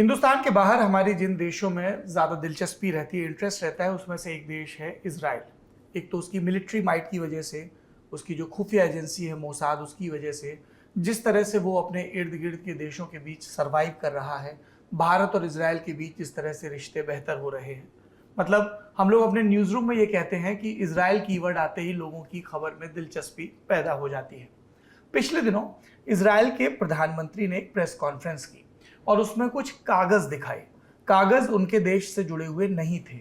हिंदुस्तान के बाहर हमारी जिन देशों में ज़्यादा दिलचस्पी रहती है, इंटरेस्ट रहता है, उसमें से एक देश है इज़राइल। एक तो उसकी मिलिट्री माइट की वजह से, उसकी जो खुफिया एजेंसी है मोसाद, उसकी वजह से, जिस तरह से वो अपने इर्द गिर्द के देशों के बीच सरवाइव कर रहा है। भारत और इज़राइल के बीच जिस तरह से रिश्ते बेहतर हो रहे हैं, मतलब हम लोग अपने न्यूज़ रूम में ये कहते हैं कि इज़राइल कीवर्ड आते ही लोगों की खबर में दिलचस्पी पैदा हो जाती है। पिछले दिनों इज़राइल के प्रधानमंत्री ने एक प्रेस कॉन्फ्रेंस की और उसमें कुछ कागज़ दिखाए। कागज़ उनके देश से जुड़े हुए नहीं थे,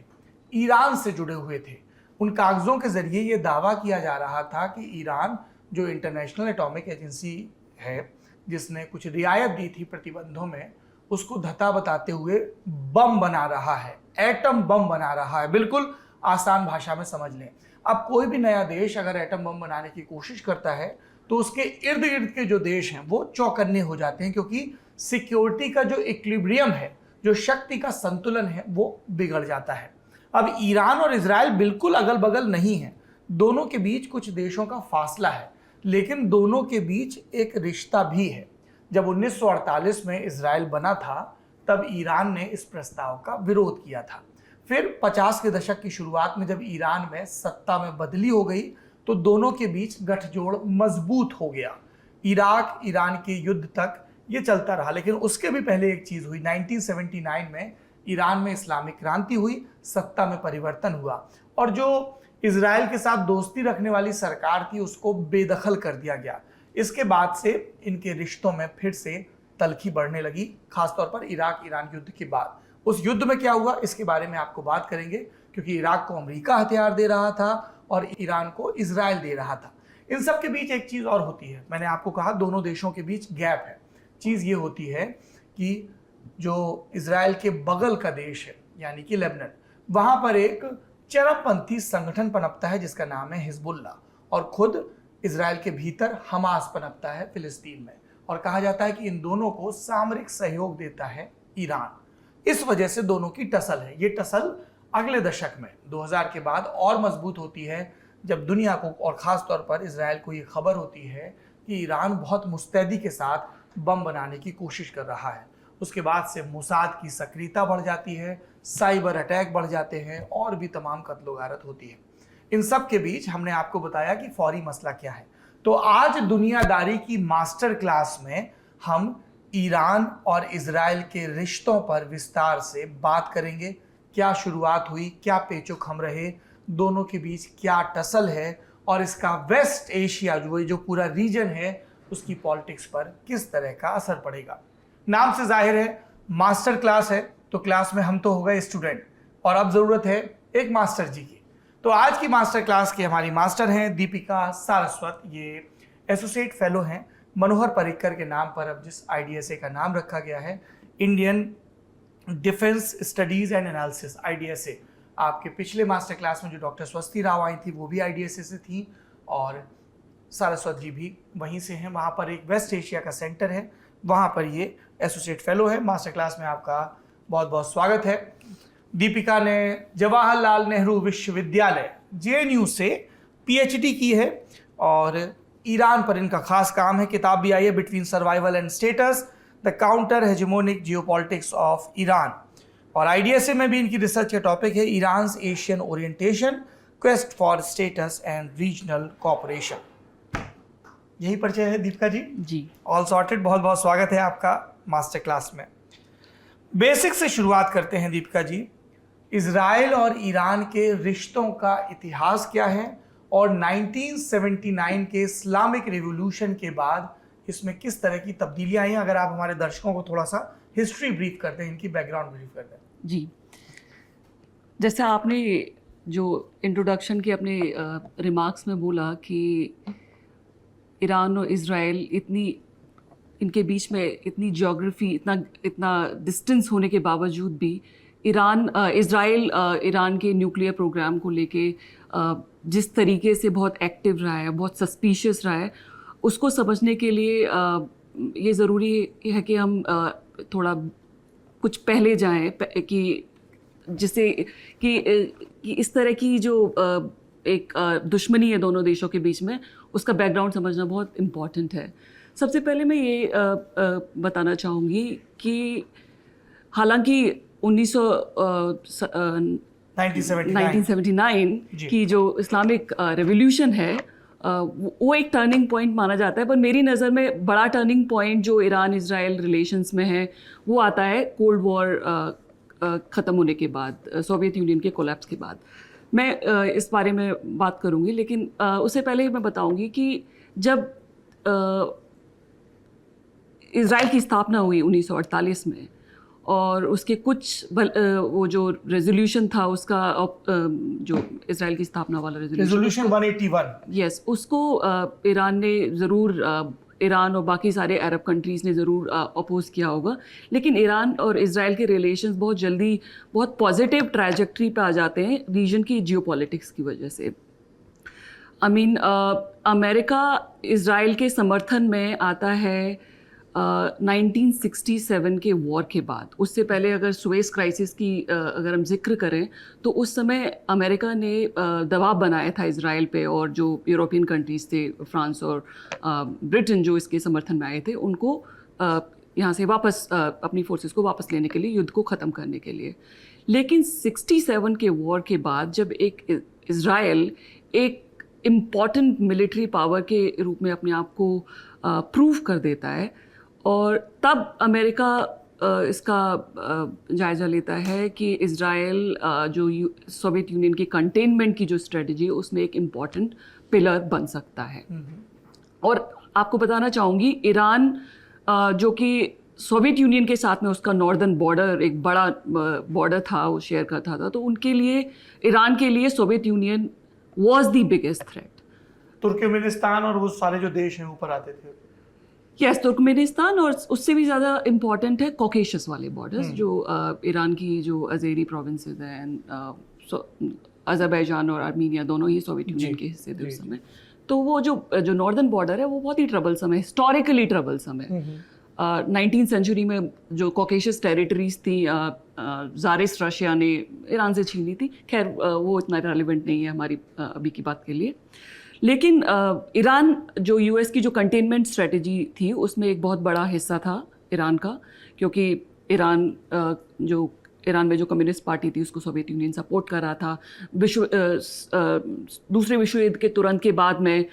ईरान से जुड़े हुए थे। उन कागज़ों के ज़रिए ये दावा किया जा रहा था कि ईरान, जो इंटरनेशनल एटॉमिक एजेंसी है, जिसने कुछ रियायत दी थी प्रतिबंधों में, उसको धता बताते हुए बम बना रहा है, एटम बम बना रहा है। बिल्कुल आसान भाषा में समझ लें। अब कोई भी नया देश अगर एटम बम बनाने की कोशिश करता है तो उसके इर्द गिर्द के जो देश हैं वो चौकन्ने हो जाते हैं, क्योंकि सिक्योरिटी का जो इक्विलिब्रियम है, जो शक्ति का संतुलन है, वो बिगड़ जाता है। अब ईरान और इजराइल बिल्कुल अगल बगल नहीं है, दोनों के बीच कुछ देशों का फासला है, लेकिन दोनों के बीच एक रिश्ता भी है। जब 1948 में इजराइल बना था तब ईरान ने इस प्रस्ताव का विरोध किया था। फिर 50 के दशक की शुरुआत में जब ईरान में सत्ता में बदली हो गई तो दोनों के बीच गठजोड़ मजबूत हो गया। इराक ईरान के युद्ध तक ये चलता रहा, लेकिन उसके भी पहले एक चीज हुई। 1979 में ईरान में इस्लामिक क्रांति हुई, सत्ता में परिवर्तन हुआ और जो इजराइल के साथ दोस्ती रखने वाली सरकार थी उसको बेदखल कर दिया गया। इसके बाद से इनके रिश्तों में फिर से तलखी बढ़ने लगी, खासतौर पर इराक ईरान युद्ध के बाद। उस युद्ध में क्या हुआ इसके बारे में आपको बात करेंगे, क्योंकि इराक को अमेरिका हथियार दे रहा था और ईरान को इजराइल दे रहा था। इन सब के बीच एक चीज और होती है, मैंने आपको कहा दोनों देशों के बीच गैप है। चीज ये होती है कि जो इजराइल के बगल का देश है यानी कि लेबनान, वहां पर एक चरमपंथी संगठन पनपता है जिसका नाम है हिजबुल्लाह, और खुद इजराइल के भीतर हमास पनपता है फिलिस्तीन में, और कहा जाता है कि इन दोनों को सामरिक सहयोग देता है ईरान। इस वजह से दोनों की टसल है। ये टसल अगले दशक में 2000 के बाद और मजबूत होती है, जब दुनिया को और ख़ास तौर पर इजराइल को ये खबर होती है कि ईरान बहुत मुस्तैदी के साथ बम बनाने की कोशिश कर रहा है। उसके बाद से मोसाद की सक्रियता बढ़ जाती है, साइबर अटैक बढ़ जाते हैं और भी तमाम कत्लो गारत होती है। इन सब के बीच हमने आपको बताया कि फौरी मसला क्या है। तो आज दुनियादारी की मास्टर क्लास में हम ईरान और इजराइल के रिश्तों पर विस्तार से बात करेंगे। क्या शुरुआत हुई, क्या पेचोखम रहे, दोनों के बीच क्या टसल है और इसका वेस्ट एशिया जो पूरा रीजन है उसकी पॉलिटिक्स पर किस तरह का असर पड़ेगा। नाम से जाहिर है मास्टर क्लास है, तो क्लास में हम तो हो गए स्टूडेंट और अब ज़रूरत है एक मास्टर जी की। तो आज की मास्टर क्लास की हमारी मास्टर हैं दीपिका सारस्वत। ये एसोसिएट फेलो हैं मनोहर पर्रिकर के नाम पर अब जिस IDSA का नाम रखा गया है, Indian defence studies and analysis, IDSA। आपके पिछले मास्टर क्लास में जो डॉक्टर स्वस्ति राव आई थी वो भी IDSA से थी और सारस्वत जी भी वहीं से हैं। वहाँ पर एक वेस्ट एशिया का सेंटर है, वहाँ पर ये एसोसिएट फेलो है। मास्टर क्लास में आपका बहुत बहुत स्वागत है। दीपिका ने जवाहरलाल नेहरू विश्वविद्यालय JNU से PhD की है और ईरान पर इनका खास काम है। किताब भी आई है, between survival and status, the counter hegemonic geopolitics of Iran. और IDSA में भी इनकी रिसर्च का टॉपिक है Iran's Asian orientation, quest for status and regional cooperation. यही परिचय है दीपिका जी। All sorted. बहुत बहुत स्वागत है आपका मास्टर क्लास में। बेसिक से शुरुआत करते हैं दीपिका जी। इजराइल और ईरान के रिश्तों का इतिहास क्या है और 1979 के इस्लामिक रिवॉल्यूशन के बाद इसमें किस तरह की तब्दीलियां आई? अगर आप हमारे दर्शकों को थोड़ा सा हिस्ट्री ब्रीफ कर दें, इनकी बैकग्राउंड ब्रीफ कर दें। जी, जैसे आपने जो इंट्रोडक्शन के अपने रिमार्क्स में बोला कि ईरान और इज़राइल इनके बीच में इतनी ज्योग्राफी, इतना डिस्टेंस होने के बावजूद भी इज़राइल ईरान के न्यूक्लियर प्रोग्राम को लेके जिस तरीके से बहुत एक्टिव रहा है, बहुत सस्पिशियस रहा है, उसको समझने के लिए ये ज़रूरी है कि हम थोड़ा कुछ पहले जाएं कि जिससे कि इस तरह की जो एक दुश्मनी है दोनों देशों के बीच में, उसका बैकग्राउंड समझना बहुत इम्पॉर्टेंट है। सबसे पहले मैं ये बताना चाहूँगी कि हालांकि 1979 जी। की जो इस्लामिक रेवोल्यूशन है वो एक टर्निंग पॉइंट माना जाता है, पर मेरी नज़र में बड़ा टर्निंग पॉइंट जो ईरान इजराइल रिलेशंस में है वो आता है कोल्ड वॉर ख़त्म होने के बाद, सोवियत यूनियन के कोलैप्स के बाद। मैं इस बारे में बात करूँगी, लेकिन उससे पहले मैं बताऊँगी कि जब इज़राइल की स्थापना हुई 1948 में, और उसके कुछ वो जो रेजोल्यूशन था उसका, जो इज़राइल की स्थापना वाला रेजोल्यूशन 181, यस, उसको ईरान ने ज़रूर, ईरान और बाकी सारे अरब कंट्रीज़ ने ज़रूर अपोज किया होगा, लेकिन ईरान और इज़राइल के रिलेशंस बहुत जल्दी बहुत पॉजिटिव ट्रैजेक्टरी पे आ जाते हैं रीजन की जियोपॉलिटिक्स की वजह से। अमेरिका इज़राइल के समर्थन में आता है 1967 के वॉर के बाद। उससे पहले अगर सुएज क्राइसिस की अगर हम जिक्र करें तो उस समय अमेरिका ने दबाव बनाया था इज़राइल पे, और जो यूरोपियन कंट्रीज़ थे, फ्रांस और ब्रिटेन, जो इसके समर्थन में आए थे, उनको यहाँ से वापस अपनी फोर्सेस को वापस लेने के लिए, युद्ध को ख़त्म करने के लिए। लेकिन 67 के वॉर के बाद जब एक इज़राइल एक इम्पॉर्टेंट मिलिट्री पावर के रूप में अपने आप को प्रूव कर देता है, और तब अमेरिका इसका जायज़ा लेता है कि इज़राइल जो सोवियत यूनियन की कंटेनमेंट की जो स्ट्रेटजी है उसमें एक इम्पॉर्टेंट पिलर बन सकता है। और आपको बताना चाहूँगी, ईरान जो कि सोवियत यूनियन के साथ में उसका नॉर्दर्न बॉर्डर एक बड़ा बॉर्डर था, वो शेयर करता था, तो उनके लिए, ईरान के लिए Soviet union was the biggest threat. Turkmenistan और वो सारे जो देश हैं ऊपर आते थे। यस, तुर्कमेनिस्तान, और उससे भी ज़्यादा इम्पॉर्टेंट है कॉकेशस वाले बॉर्डर्स, जो ईरान की जो अज़ेरी प्रोविंसेस हैं, एंड अज़रबैजान और आर्मीनिया दोनों ही सोवियत यूनियन के हिस्से थे उस समय। तो वो जो नॉर्दर्न बॉर्डर है वो बहुत ही ट्रबलसम है, हिस्टोरिकली ट्रबलसम है। 19th सेंचुरी में जो कॉकेशस टेरिटरीज थी, ज़ारिस रशिया ने ईरान से छीनी थी। खैर वो इतना रेलिवेंट नहीं है हमारी अभी की बात के लिए। लेकिन ईरान जो यूएस की जो कंटेनमेंट स्ट्रेटजी थी उसमें एक बहुत बड़ा हिस्सा था ईरान का, क्योंकि ईरान में जो कम्युनिस्ट पार्टी थी उसको सोवियत यूनियन सपोर्ट कर रहा था। दूसरे विश्व युद्ध के तुरंत के बाद में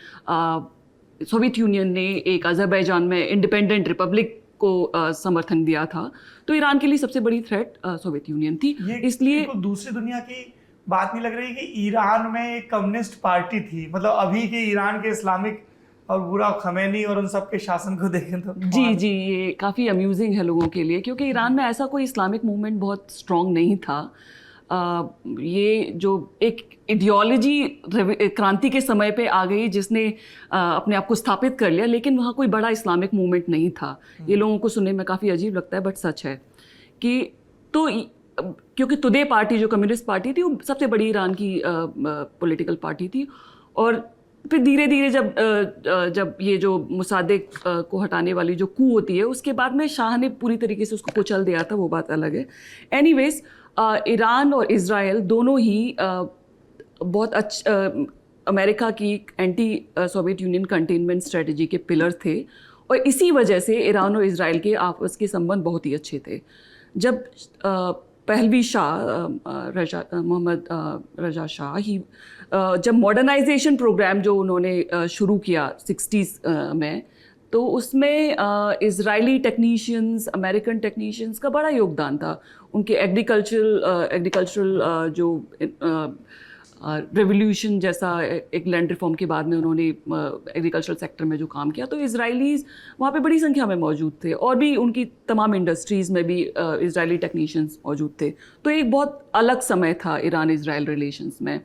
सोवियत यूनियन ने एक अज़रबैजान में इंडिपेंडेंट रिपब्लिक को समर्थन दिया था। तो ईरान के लिए सबसे बड़ी थ्रेट सोवियत यूनियन थी। इसलिए दूसरी दुनिया की बात नहीं लग रही कि ईरान में एक कम्युनिस्ट पार्टी थी, मतलब अभी के ईरान के इस्लामिक और बुरा खमैनी और उन सब के शासन को देखें तो। जी, ये काफ़ी अम्यूजिंग है लोगों के लिए, क्योंकि ईरान में ऐसा कोई इस्लामिक मूवमेंट बहुत स्ट्रॉन्ग नहीं था। ये जो एक आइडियोलॉजी क्रांति के समय पे आ गई जिसने अपने आप को स्थापित कर लिया, लेकिन वहाँ कोई बड़ा इस्लामिक मूवमेंट नहीं था। ये लोगों को सुनने में काफ़ी अजीब लगता है, बट सच है कि तो क्योंकि तुदे पार्टी जो कम्युनिस्ट पार्टी थी वो सबसे बड़ी ईरान की पॉलिटिकल पार्टी थी, और फिर धीरे धीरे जब ये जो मुसादिक को हटाने वाली जो कू होती है उसके बाद में शाह ने पूरी तरीके से उसको कुचल दिया था, वो बात अलग है। एनीवेज, ईरान और इज़राइल दोनों ही बहुत अमेरिका की anti Soviet union containment strategy के पिलर थे, और इसी वजह से ईरान और इज़राइल के आपस के संबंध बहुत ही अच्छे थे। जब पहलवी शाह, मोहम्मद रजा शाह ही जब मॉडर्नाइजेशन प्रोग्राम जो उन्होंने शुरू किया 60s में, तो उसमें इज़राइली टेक्नीशियंस, अमेरिकन टेक्नीशियंस का बड़ा योगदान था। उनके एग्रीकल्चरल जो रेवोल्यूशन जैसा एक लैंड रिफॉर्म के बाद में उन्होंने एग्रीकल्चरल सेक्टर में जो काम किया, तो इज़राइलीज़ वहाँ पे बड़ी संख्या में मौजूद थे, और भी उनकी तमाम इंडस्ट्रीज़ में भी इज़राइली टेक्नीशियंस मौजूद थे। तो एक बहुत अलग समय था ईरान इज़राइल रिलेशंस में।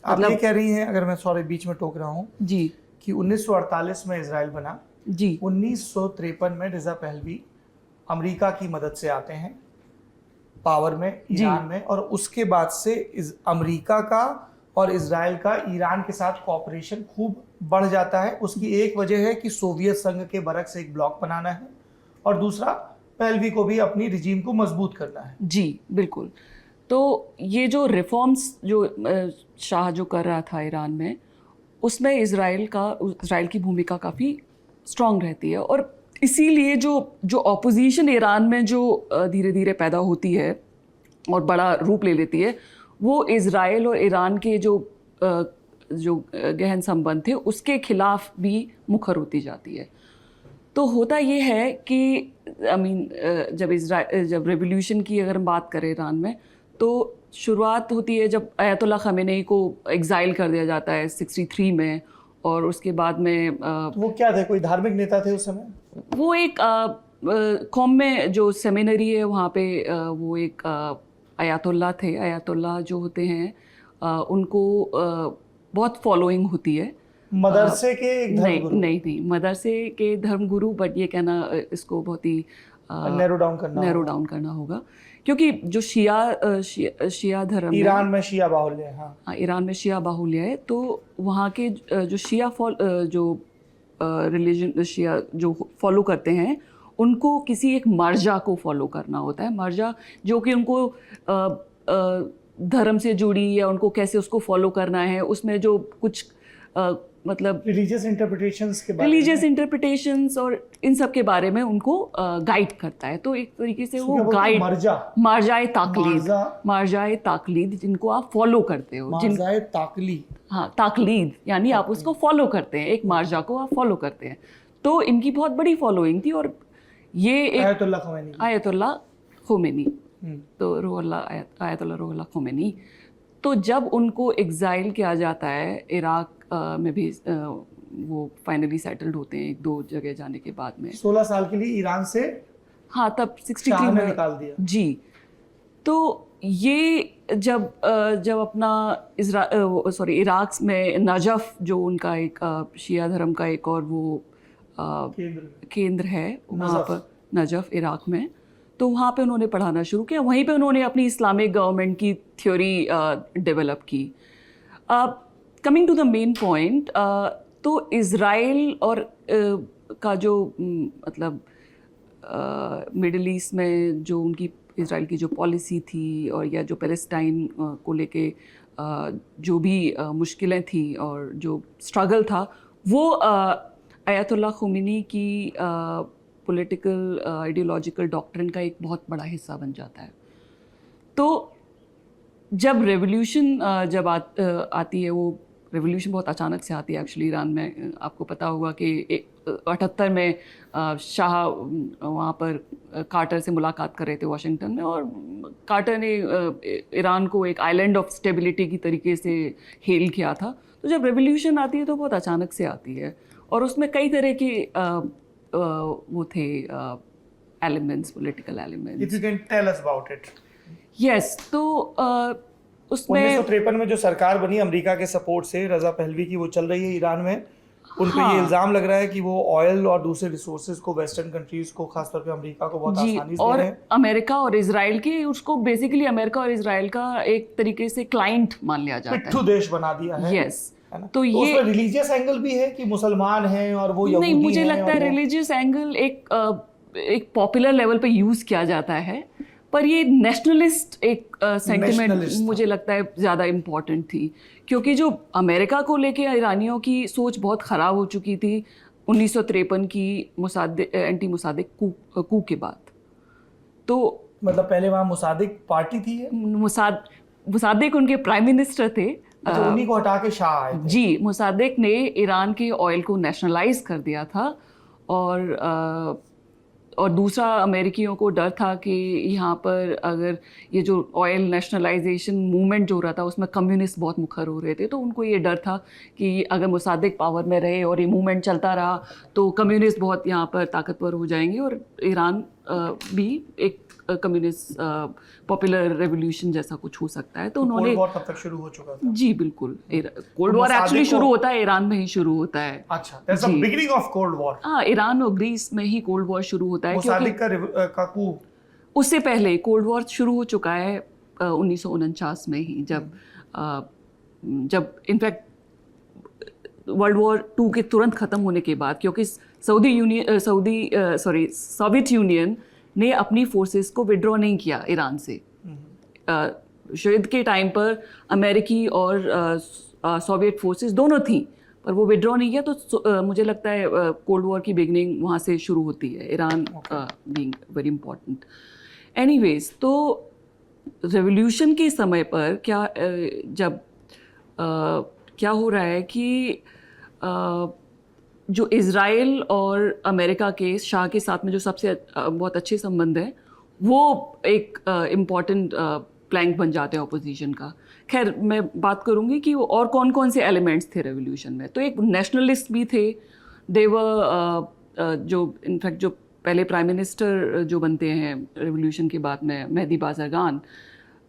आप ये कह रही हैं, अगर मैं सॉरी बीच में टोक रहा हूँ जी, कि 1948 में इज़राइल बना जी, 1953 में रिज़ा पहलवी अमेरिका की मदद से आते हैं पावर में ईरान में, और उसके बाद से अमेरिका का और इज़राइल का ईरान के साथ कॉपरेशन खूब बढ़ जाता है। उसकी एक वजह है कि सोवियत संघ के बरक से एक ब्लॉक बनाना है, और दूसरा पहलवी को भी अपनी रिजीम को मजबूत करना है। जी बिल्कुल। तो ये जो रिफॉर्म्स जो शाह जो कर रहा था ईरान में, उसमें इज़राइल की भूमिका काफ़ी स्ट्रॉन्ग रहती है। और इसीलिए जो ऑपोजिशन ईरान में जो धीरे धीरे पैदा होती है और बड़ा रूप ले लेती है, वो इज़राइल और ईरान के जो गहन संबंध थे उसके खिलाफ भी मुखर होती जाती है। तो होता ये है कि जब रेवोल्यूशन की अगर हम बात करें ईरान में, तो शुरुआत होती है जब अयतुल्ला खमेनी को एग्जाइल कर दिया जाता है 63 में, और उसके बाद में तो वो क्या थे, कोई धार्मिक नेता थे उस समय? वो एक कौम में जो सेमिनरी है वहाँ पे वो एक अयातुल्ला थे। अयातुल्ला जो होते हैं उनको बहुत फॉलोइंग होती है। मदरसे के एक धर्मगुरु? नहीं, मदरसे के धर्मगुरु, बट ये कहना इसको बहुत ही नैरो डाउन करना होगा, क्योंकि जो शिया धर्म ईरान में शिया बाहुल्य है। हाँ, ईरान में शिया बाहुल्य है, तो वहाँ के जो शिया रिलीजन शिया जो फॉलो करते हैं उनको किसी एक मर्जा को फॉलो करना होता है। मर्जा जो कि उनको धर्म से जुड़ी या उनको कैसे उसको फॉलो करना है, उसमें जो कुछ मतलब रिलीजियस इंटरप्रिटेशंस और इन सब के बारे में उनको गाइड करता है। तो एक तरीके से वो गाइड मार्जाए ताकलीद जिनको आप फॉलो करते हो, ताकलीद यानी आप उसको फॉलो करते हैं, एक मार्जा को आप फॉलो करते हैं। तो इनकी बहुत बड़ी फॉलोइंग थी, और ये एक आयतुल्ला खोमेनी, तो आयतुल्ला रुहुल्लाह खोमेनी। तो जब उनको एग्जाइल किया जाता है इराक में भी, वो फाइनली सेटल्ड होते हैं 1-2 जगह जाने के बाद में। 16 साल के लिए ईरान से, हाँ, तब 63 में निकाल दिया जी। तो ये जब अपना इराक में नजफ जो उनका एक शिया धर्म का एक और वो केंद्र है वहाँ पर, नजफ इराक में, तो वहाँ पे उन्होंने पढ़ाना शुरू किया। वहीं पे उन्होंने अपनी इस्लामिक गवर्नमेंट की थ्योरी डेवलप की। Coming to the main point, तो इज़राइल और का जो मतलब मिडल ईस्ट में जो उनकी इज़राइल की जो पॉलिसी थी, और या जो पैलेस्टाइन को लेके जो भी मुश्किलें थी और जो स्ट्रगल था, वो अयतुल्ला खोमेनी की पॉलिटिकल आइडियोलॉजिकल डॉक्ट्रिन का एक बहुत बड़ा हिस्सा बन जाता है। तो जब रेवोल्यूशन जब आती है, वो रेवोल्यूशन बहुत अचानक से आती है एक्चुअली ईरान में। आपको पता होगा कि 78 में शाह वहाँ पर कार्टर से मुलाकात कर रहे थे वाशिंगटन में, और कार्टर ने ईरान को एक आइलैंड ऑफ स्टेबिलिटी की तरीके से हेल किया था। तो जब रेवोल्यूशन आती है तो बहुत अचानक से आती है, और उसमें कई तरह के वो the elements, political elements. If you can tell us about it. Yes, तो उसमें 1953 में जो सरकार बनी अमेरिका के सपोर्ट से, रजा पहलवी की, वो चल रही है ईरान में। उन पे ये इल्जाम लग रहा है कि वो ऑयल और दूसरे रिसोर्सेज को वेस्टर्न कंट्रीज को, खासतौर पे अमेरिका को बहुत आसानी से और दे रहे हैं। अमेरिका और इजराइल के, उसको बेसिकली अमेरिका और इजराइल का एक तरीके से क्लाइंट मान लिया जाता है, पिट्ठू देश बना दिया है। यस, तो ये रिलीजियस एंगल भी है कि मुसलमान हैं और वो यहूदी हैं। नहीं, मुझे लगता है रिलीजियस एंगल एक पॉपुलर लेवल पे यूज किया जाता है, पर ये नेशनलिस्ट एक सेंटिमेंट मुझे लगता है ज़्यादा इम्पॉर्टेंट थी, क्योंकि जो अमेरिका को लेके ईरानियों की सोच बहुत ख़राब हो चुकी थी 1953 की एंटी मुसादिक कू के बाद। तो मतलब पहले वहाँ मुसादिक पार्टी थी, मुसादिक उनके प्राइम मिनिस्टर थे, तो उन्हीं को हटा के शाह आए थे। जी, मुसादिक ने ईरान के ऑयल को नेशनलाइज कर दिया था, और दूसरा अमेरिकियों को डर था कि यहाँ पर अगर ये जो ऑयल नेशनलाइजेशन मूवमेंट जो हो रहा था उसमें कम्युनिस्ट बहुत मुखर हो रहे थे, तो उनको ये डर था कि अगर मुसादिक पावर में रहे और ये मूवमेंट चलता रहा तो कम्युनिस्ट बहुत यहाँ पर ताकतवर हो जाएंगे, और ईरान भी एक कम्युनिस्ट पॉपुलर रेवोल्यूशन जैसा कुछ हो सकता है। तो उन्होंने, कोल्ड वॉर तब तक शुरू हो चुका था। जी बिल्कुल, कोल्ड वॉर एक्चुअली शुरू होता है ईरान में ही शुरू होता है। अच्छा, that's the beginning of cold war. हाँ, ईरान और ग्रीस में ही कोल्ड वॉर शुरू होता है, मुसादिक का कू उससे पहले कोल्ड वॉर शुरू हो चुका है 1949 में ही, जब इनफैक्ट वर्ल्ड वॉर 2 के तुरंत ख़त्म होने के बाद, क्योंकि सोवियत यूनियन ने अपनी फोर्सेस को विड्रॉ नहीं किया ईरान से। युद्ध के टाइम पर अमेरिकी और सोवियत फोर्सेस दोनों थी, पर वो विड्रॉ नहीं किया, तो मुझे लगता है कोल्ड वॉर की बिगनिंग वहाँ से शुरू होती है, Iran being very important. Anyways, तो रेवोल्यूशन के समय पर जब क्या हो रहा है कि जो इज़राइल और अमेरिका के शाह के साथ में जो सबसे बहुत अच्छे संबंध हैं, वो एक इम्पॉर्टेंट प्लैंक बन जाते हैं अपोजिशन का। खैर, मैं बात करूँगी कि वो और कौन कौन से एलिमेंट्स थे रेवोल्यूशन में। तो एक नेशनलिस्ट भी थे, जो इनफैक्ट जो पहले प्राइम मिनिस्टर जो बनते हैं रेवोल्यूशन के बाद में, मेहदी बाज़रगान,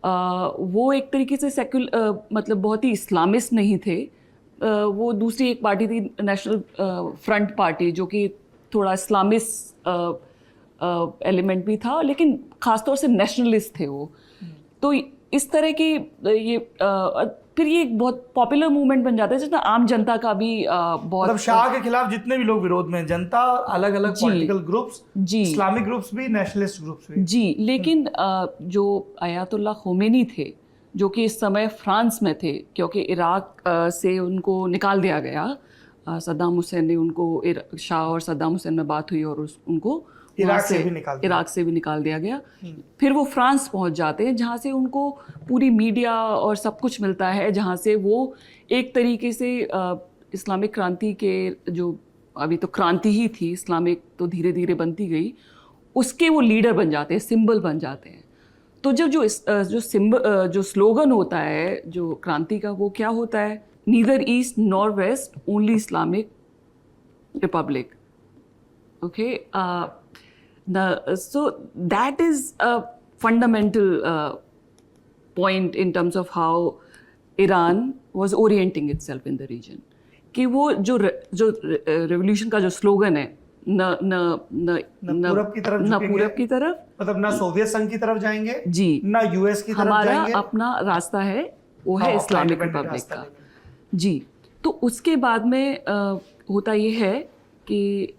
वो एक तरीके से मतलब बहुत ही इस्लामिस्ट नहीं थे। वो दूसरी एक पार्टी थी, नेशनल फ्रंट पार्टी, जो कि थोड़ा इस्लामिस्ट एलिमेंट भी था, लेकिन ख़ासतौर से नेशनलिस्ट थे वो। तो इस तरह की फिर ये एक बहुत पॉपुलर मूवमेंट बन जाता है, जिसमें आम जनता का भी बहुत, मतलब शाह के खिलाफ जितने भी लोग विरोध में, जनता, अलग अलग पॉलिटिकल ग्रुप्स, इस्लामिक ग्रुप्स भी, नेशनलिस्ट ग्रुप्स भी। जी, लेकिन जो अयातुल्लाह खोमेनी थे, जो कि इस समय फ्रांस में थे, क्योंकि इराक से उनको निकाल दिया गया, सद्दाम हुसैन ने उनको, शाह और सद्दाम हुसैन में बात हुई और उनको इराक से भी निकाल दिया गया। फिर वो फ्रांस पहुंच जाते हैं, जहाँ से उनको पूरी मीडिया और सब कुछ मिलता है, जहाँ से वो एक तरीके से इस्लामिक क्रांति के, जो अभी तो क्रांति ही थी, इस्लामिक तो धीरे धीरे बनती गई, उसके वो लीडर बन जाते हैं, सिंबल बन जाते हैं। तो जो स्लोगन होता है जो क्रांति का, वो क्या होता है? Neither east nor west, only Islamic republic. Okay, so that is a fundamental point in terms of how Iran was orienting itself in the region. कि वो जो रेवोल्यूशन का जो स्लोगन है, न पूरब की तरफ, मतलब ना सोवियत संघ की तरफ जाएंगे जी, ना यूएस की तरफ हमारा जाएंगे, अपना रास्ता है वो है इस्लामिक रिपब्लिक का। जी, तो उसके बाद में होता ये है कि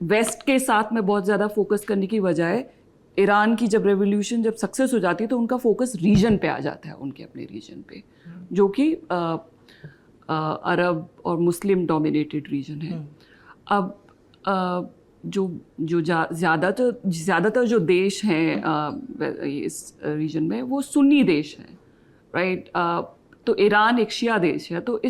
वेस्ट के साथ में बहुत ज़्यादा फोकस करने की बजाय, ईरान की जब रेवोल्यूशन जब सक्सेस हो जाती है, तो उनका फोकस रीजन पे आ जाता है, उनके अपने रीजन पे, जो कि अरब और मुस्लिम डोमिनेटेड रीजन है। अब जो ज़्यादातर जो देश हैं इस रीजन में, वो सुन्नी देश हैं, राइट। तो ईरान एक शिया देश है। तो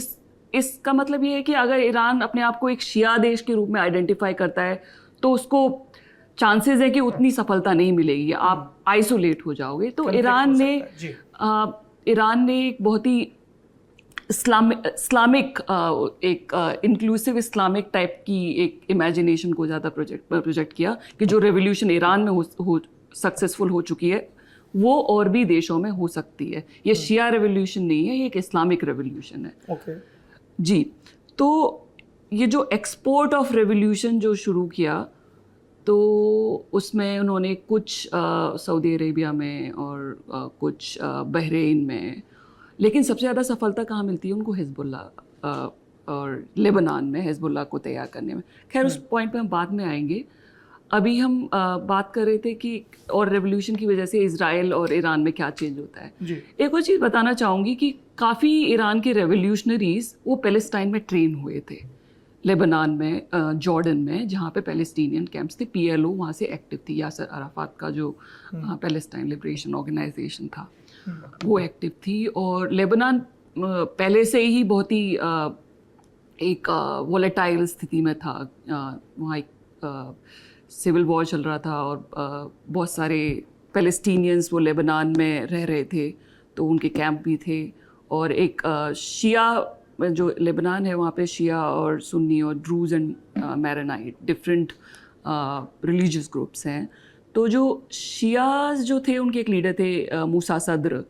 इसका मतलब ये है कि अगर ईरान अपने आप को एक शिया देश के रूप में आइडेंटिफाई करता है, तो उसको चांसेस है कि उतनी सफलता नहीं मिलेगी, आप आइसोलेट हो जाओगे। तो ईरान ने एक बहुत ही इस्लामिक एक इंक्लूसिव इस्लामिक टाइप की एक इमेजिनेशन को ज़्यादा प्रोजेक्ट किया कि जो रेवोल्यूशन ईरान में सक्सेसफुल हो चुकी है, वो और भी देशों में हो सकती है। ये शिया रेवोल्यूशन नहीं है, ये एक इस्लामिक रेवोल्यूशन है। ओके जी, तो ये जो एक्सपोर्ट ऑफ रेवोल्यूशन जो शुरू किया, तो उसमें उन्होंने कुछ सऊदी अरेबिया में और कुछ बहरीन में, लेकिन सबसे ज़्यादा सफलता कहाँ मिलती है उनको? हिजबुल्लाह और लेबनान में हिजबुल्लाह को तैयार करने में। खैर, उस पॉइंट पे हम बाद में आएंगे। अभी हम बात कर रहे थे कि और रेवोल्यूशन की वजह से इज़राइल और ईरान में क्या चेंज होता है जी। एक और चीज़ बताना चाहूँगी कि काफ़ी ईरान के रेवोल्यूशनरीज वो पैलेस्टाइन में ट्रेन हुए थे, लेबनान में, जॉर्डन में, जहाँ पे पैलेस्टीनियन कैंप्स थे। PLO वहाँ से एक्टिव थी, यासर अराफात का जो पैलेस्टाइन लिबरेशन ऑर्गेनाइजेशन था, वो एक्टिव थी। और लेबनान पहले से ही बहुत ही एक वॉलेटाइल स्थिति में था। वहाँ एक सिविल वॉर चल रहा था और बहुत सारे पैलेस्टीनियंस वो लेबनान में रह रहे थे, तो उनके कैंप भी थे। और एक शिया, जो लेबनान है वहाँ पे शिया और सुन्नी और Druze and Maronite different religious groups हैं। तो जो शियाज जो थे, उनके एक लीडर थे मूसा सद्र,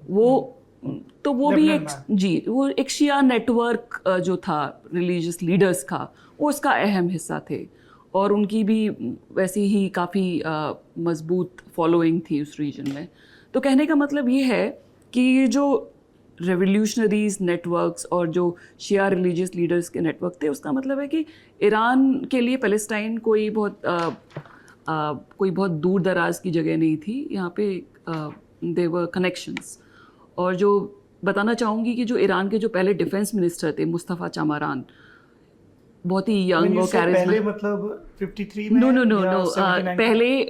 वो भी वो एक शिया नेटवर्क जो था रिलीजियस लीडर्स का, वो उसका अहम हिस्सा थे। और उनकी भी वैसे ही काफ़ी मजबूत फॉलोइंग थी उस रीजन में। तो कहने का मतलब ये है कि जो रेवोल्यूशनरीज नेटवर्क्स और जो शिया रिलीजियस लीडर्स के नेटवर्क थे, उसका मतलब है कि ईरान के लिए पैलेस्टाइन कोई बहुत दूर दराज की जगह नहीं थी। यहाँ पे देवर कनेक्शंस। और जो बताना चाहूँगी कि जो ईरान के जो पहले डिफेंस मिनिस्टर थे मुस्तफ़ा चमारान, बहुत ही यंग और पहले कैरिज्मा। मतलब 53 में नो नो नो या नो 79 पहले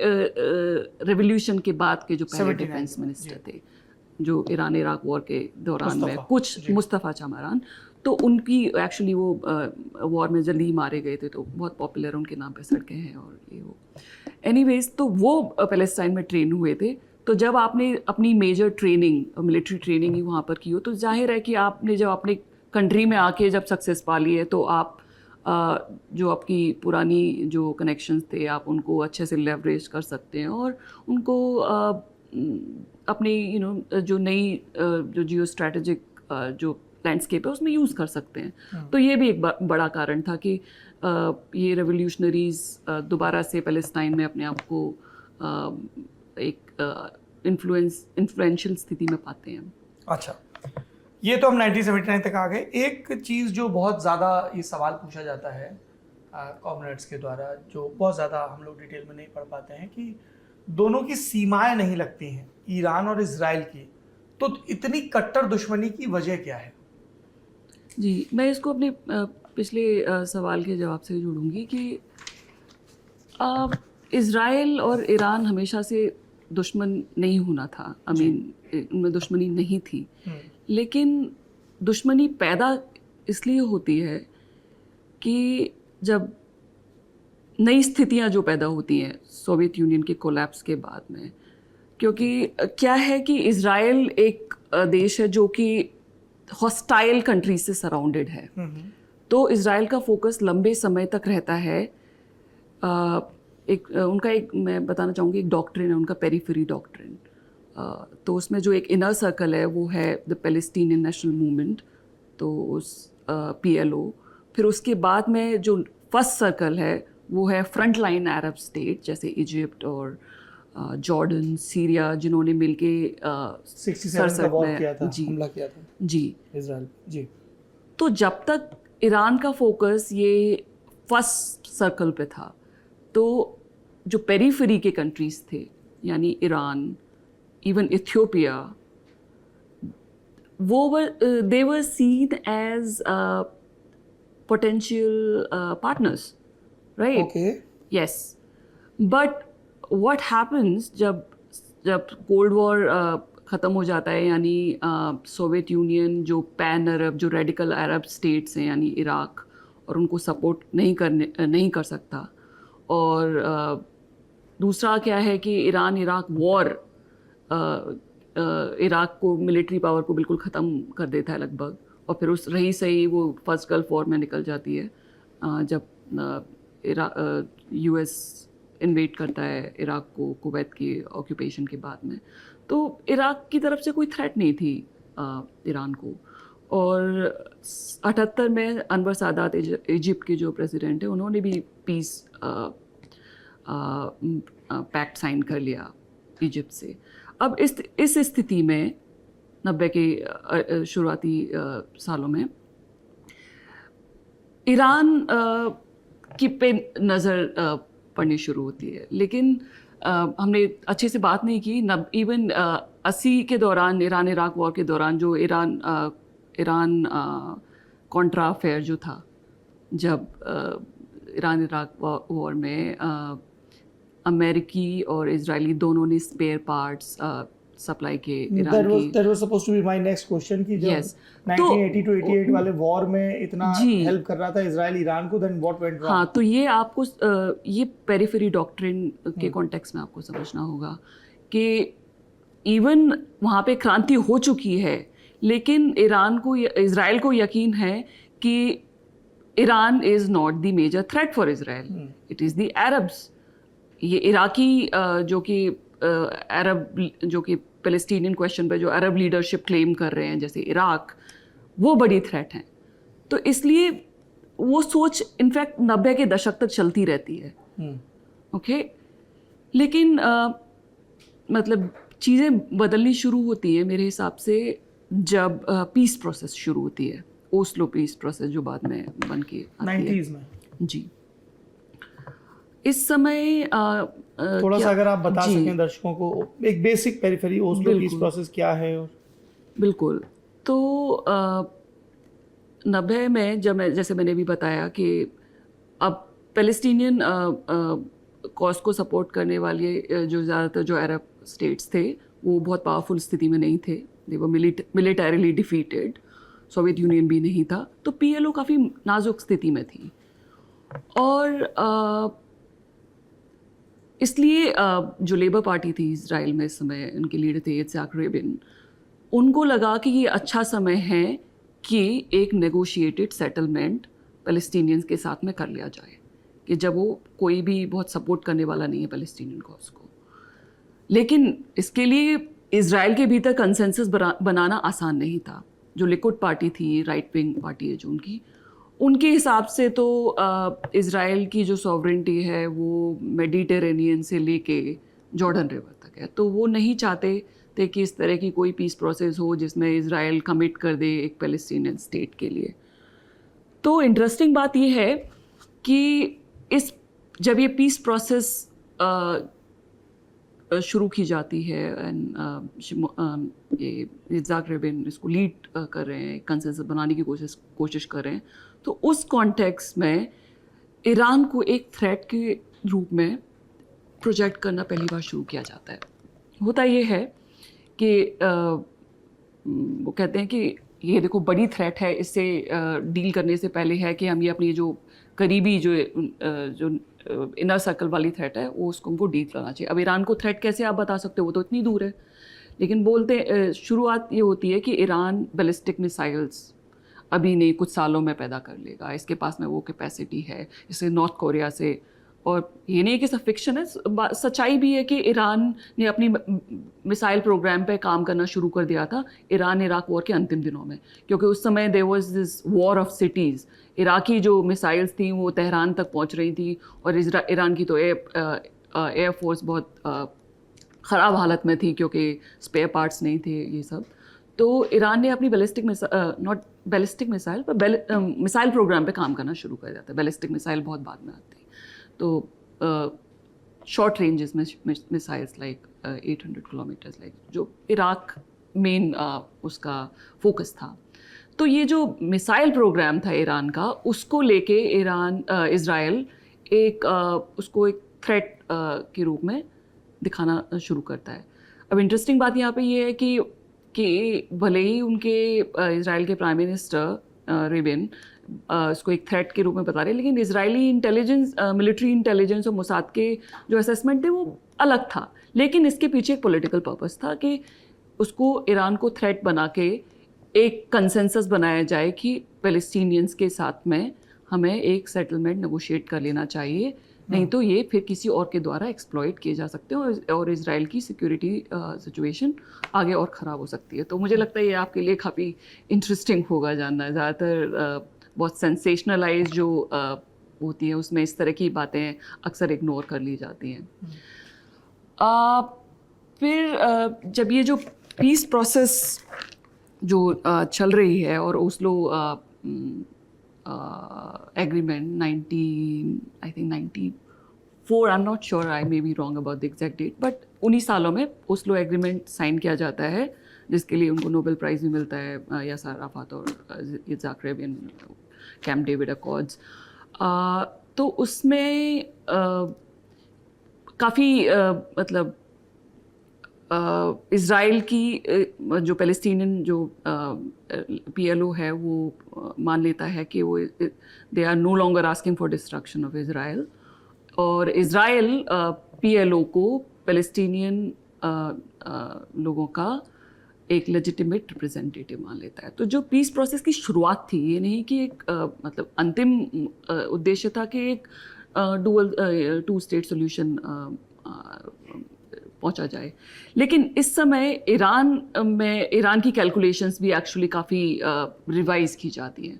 रेवोल्यूशन के बाद के जो पहले 79 डिफेंस में, मिनिस्टर थे जो ईरान इराक वॉर के दौरान में, मुस्तफ़ा, कुछ जी। मुस्तफ़ा चमारान, तो उनकी एक्चुअली वो वॉर में जल्दी ही मारे गए थे, तो बहुत पॉपुलर उनके नाम पे सड़कें हैं और ये वो। एनीवेज, तो वो पैलेस्टाइन में ट्रेन हुए थे। तो जब आपने अपनी मेजर ट्रेनिंग, मिलिट्री ट्रेनिंग ही वहाँ पर की हो, तो जाहिर है कि आपने जब अपने कंट्री में आके जब सक्सेस पा ली है, तो आप जो आपकी पुरानी जो कनेक्शंस थे आप उनको अच्छे से लेवरेज कर सकते हैं और उनको अपनी जो नई जो जियो स्ट्रैटेजिक जो लैंडस्केप है उसमें यूज़ कर सकते हैं। तो ये भी एक बड़ा कारण था कि ये रेवोल्यूशनरीज दोबारा से पैलेस्टाइन में अपने आप को एक इन्फ्लुएंशियल स्थिति में पाते हैं। अच्छा, ये तो हम 1979 तक आ गए। एक चीज़ जो बहुत ज़्यादा ये सवाल पूछा जाता है कॉमरेड्स के द्वारा, जो बहुत ज़्यादा हम लोग डिटेल में नहीं पढ़ पाते हैं, कि दोनों की सीमाएं नहीं लगती हैं, ईरान और इजराइल की, तो इतनी कट्टर दुश्मनी की वजह क्या है? जी, मैं इसको अपने पिछले सवाल के जवाब से जोड़ूंगी कि इज़राइल और ईरान हमेशा से दुश्मन नहीं होना था। उनमें दुश्मनी नहीं थी, लेकिन दुश्मनी पैदा इसलिए होती है कि जब नई स्थितियां जो पैदा होती हैं सोवियत यूनियन के कोलैप्स के बाद में, क्योंकि क्या है कि इज़राइल एक देश है जो कि हॉस्टाइल कंट्रीज से सराउंडेड है। तो इज़राइल का फोकस लंबे समय तक रहता है उनका एक, मैं बताना चाहूँगी, एक डॉक्ट्रिन है उनका, पेरीफेरी डॉक्ट्रिन। तो उसमें जो एक इनर सर्कल है वो है द पैलेस्टीनियन नेशनल मूवमेंट, तो उस PLO। फिर उसके बाद में जो फर्स्ट सर्कल है वो है फ्रंट लाइन अरब स्टेट जैसे इजिप्ट और जॉर्डन, सीरिया, जिन्होंने मिलके 67 का वॉर किया था, जी, हमला किया था जी, इजराइल, जी। तो जब तक ईरान का फोकस ये फर्स्ट सर्कल पे था, तो जो पेरीफेरी के कंट्रीज थे यानी Iran, even Ethiopia, they were seen as potential partners, right? Okay. Yes, but what happens जब कोल्ड वॉर ख़त्म हो जाता है, यानी सोवियत यूनियन जो पैन अरब, जो रेडिकल अरब स्टेट्स हैं यानी इराक, और उनको सपोर्ट नहीं कर सकता, और दूसरा क्या है कि ईरान इराक वॉर इराक को, मिलिट्री पावर को बिल्कुल ख़त्म कर देता है लगभग, और फिर उस रही सही वो फर्स्ट गल्फ वॉर में निकल जाती है जब US इन्वेट करता है इराक को कुवैत की ऑक्यूपेशन के बाद में। तो इराक की तरफ से कोई थ्रेट नहीं थी ईरान को। और 78 में अनवर सादात इजिप्ट के जो प्रेसिडेंट है, उन्होंने भी पीस पैक्ट साइन कर लिया इजिप्ट से। अब इस स्थिति में 90 के शुरुआती सालों में ईरान की पे नज़र पड़नी शुरू होती है, लेकिन हमने अच्छे से बात नहीं की। इवन 80 के दौरान, ईरान इराक वॉर के दौरान, जो ईरान कॉन्ट्रा अफेयर जो था, जब ईरान इराक वॉर में अमेरिकी और इजरायली दोनों ने स्पेयर पार्ट्स सप्लाई के ईरान की। That was supposed to be my next question कि जब Yes. 1980 to 88 वाले वॉर में इतना जी, हेल्प कर रहा था इजराइल ईरान को, then what went wrong? हाँ, तो ये आपको ये पेरिफेरी डॉक्ट्रिन के कॉन्टेक्स्ट में आपको समझना होगा कि इवन वहाँ पे क्रांति हो चुकी है, लेकिन इजराइल को यकीन है कि Iran is not the major threat for Israel, it is the Arabs. ये इराकी जो कि पैलेस्टीनियन क्वेश्चन पे जो अरब लीडरशिप क्लेम कर रहे हैं, जैसे इराक, वो बड़ी थ्रेट हैं। तो इसलिए वो सोच इनफैक्ट 90 के दशक तक चलती रहती है। ओके, लेकिन मतलब चीज़ें बदलनी शुरू होती हैं मेरे हिसाब से जब पीस प्रोसेस शुरू होती है, ओस्लो पीस प्रोसेस, जो बाद में बन के 90s में। जी, इस समय थोड़ा सा अगर आप बता सकें दर्शकों को एक basic periphery Oslo peace process क्या है। और बिल्कुल, तो 90 में जैसे मैंने भी बताया कि अब पैलेस्टीनियन कॉज को सपोर्ट करने वाले जो ज़्यादातर जो अरब स्टेट्स थे वो बहुत पावरफुल स्थिति में नहीं थे, दे वर मिलिटरीली डिफीटेड, सोवियत यूनियन भी नहीं था, तो पीएलओ काफ़ी नाजुक स्थिति में थी। और इसलिए जो लेबर पार्टी थी इजराइल में इस समय, उनके लीडर थे इत्साक रेबिन, उनको लगा कि ये अच्छा समय है कि एक नेगोशिएटेड सेटलमेंट पैलेस्टीनियंस के साथ में कर लिया जाए, कि जब वो कोई भी बहुत सपोर्ट करने वाला नहीं है पैलेस्टीनियन कॉज को। लेकिन इसके लिए इजराइल के भीतर कंसेंसस बनाना आसान नहीं था। जो लिकुड पार्टी थी, राइट विंग पार्टी है जो उनके हिसाब से तो इजराइल की जो सॉवरेंटी है वो मेडिटेरेनियन से लेके जॉर्डन रिवर तक है, तो वो नहीं चाहते थे कि इस तरह की कोई पीस प्रोसेस हो जिसमें इजराइल कमिट कर दे एक पैलेस्टीनियन स्टेट के लिए। तो इंटरेस्टिंग बात ये है कि जब ये पीस प्रोसेस शुरू की जाती है एंड ये इत्साक रेबिन इसको लीड कर रहे हैं, कंसेंसस बनाने की कोशिश कर रहे हैं, तो उस कॉन्टेक्स्ट में ईरान को एक थ्रेट के रूप में प्रोजेक्ट करना पहली बार शुरू किया जाता है। होता ये है कि वो कहते हैं कि ये देखो बड़ी थ्रेट है, इससे डील करने से पहले है कि हम ये अपनी जो करीबी जो इनर सर्कल वाली थ्रेट है वो उसको हमको डील करना चाहिए। अब ईरान को थ्रेट कैसे आप बता सकते हो, वो तो इतनी दूर है, लेकिन बोलते शुरुआत ये होती है कि ईरान बैलिस्टिक मिसाइल्स अभी नहीं कुछ सालों में पैदा कर लेगा, इसके पास में वो कैपेसिटी है, जैसे नॉर्थ कोरिया से। और ये नहीं कि सब फिक्शन है, सच्चाई भी है कि ईरान ने अपनी मिसाइल प्रोग्राम पे काम करना शुरू कर दिया था ईरान इराक वॉर के अंतिम दिनों में, क्योंकि उस समय there was this war of cities. Iraqi जो मिसाइल्स थी वो तेहरान तक पहुंच रही थी, और ईरान की तो एयर फोर्स बहुत ख़राब हालत में थी क्योंकि स्पेयर पार्ट्स नहीं थे ये सब। तो ईरान ने अपनी नॉट बैलिस्टिक मिसाइल पर मिसाइल प्रोग्राम पे काम करना शुरू कर दिया था। बैलिस्टिक मिसाइल बहुत बाद में आती, तो शॉर्ट रेंजेस में मिसाइल्स लाइक 800 किलोमीटर्स, लाइक जो इराक मेन उसका फोकस था। तो ये जो मिसाइल प्रोग्राम था ईरान का, उसको लेके इजराइल उसको एक थ्रेट के रूप में दिखाना शुरू करता है। अब इंटरेस्टिंग बात यहाँ पे ये है कि भले ही उनके इजराइल के प्राइम मिनिस्टर रेबिन इसको एक थ्रेट के रूप में बता रहे हैं, लेकिन इजरायली इंटेलिजेंस, मिलिट्री इंटेलिजेंस और मोसाद के जो असेसमेंट थे वो अलग था। लेकिन इसके पीछे एक पॉलिटिकल पर्पस था कि उसको ईरान को थ्रेट बना के एक कंसेंसस बनाया जाए कि पैलेस्टीनियंस के साथ में हमें एक सेटलमेंट नेगोशिएट कर लेना चाहिए, नहीं तो ये फिर किसी और के द्वारा एक्सप्लॉइट किए जा सकते हैं और इजराइल की सिक्योरिटी सिचुएशन आगे और ख़राब हो सकती है। तो मुझे लगता है ये आपके लिए काफ़ी इंटरेस्टिंग होगा जानना। ज़्यादातर बहुत सेंसेशनलाइज जो होती हैं उसमें इस तरह की बातें अक्सर इग्नोर कर ली जाती हैं। फिर जब ये जो पीस प्रोसेस जो चल रही है और Oslo agreement 1994, I am not sure, I may be wrong about the exact date, but 19 सालों में ओस्लो एग्रीमेंट साइन किया जाता है, जिसके लिए उनको नोबेल प्राइज़ भी मिलता है, यासर अराफात और इत्साक रेबिन, कैंप डेविड अकॉर्ड्स। तो उसमें काफ़ी मतलब इज़राइल की जो पैलेस्टीनियन जो पीएलओ है वो मान लेता है कि वो they are no longer asking for destruction of Israel, और इज़राइल पीएलओ को पैलेस्टीनियन लोगों का एक लेजिटिमेट रिप्रेजेंटेटिव मान लेता है। तो जो पीस प्रोसेस की शुरुआत थी, ये नहीं कि एक मतलब अंतिम उद्देश्य था कि एक टू स्टेट सोल्यूशन पहुंचा जाए, लेकिन इस समय ईरान की कैलकुलेशंस भी एक्चुअली काफ़ी रिवाइज की जाती हैं।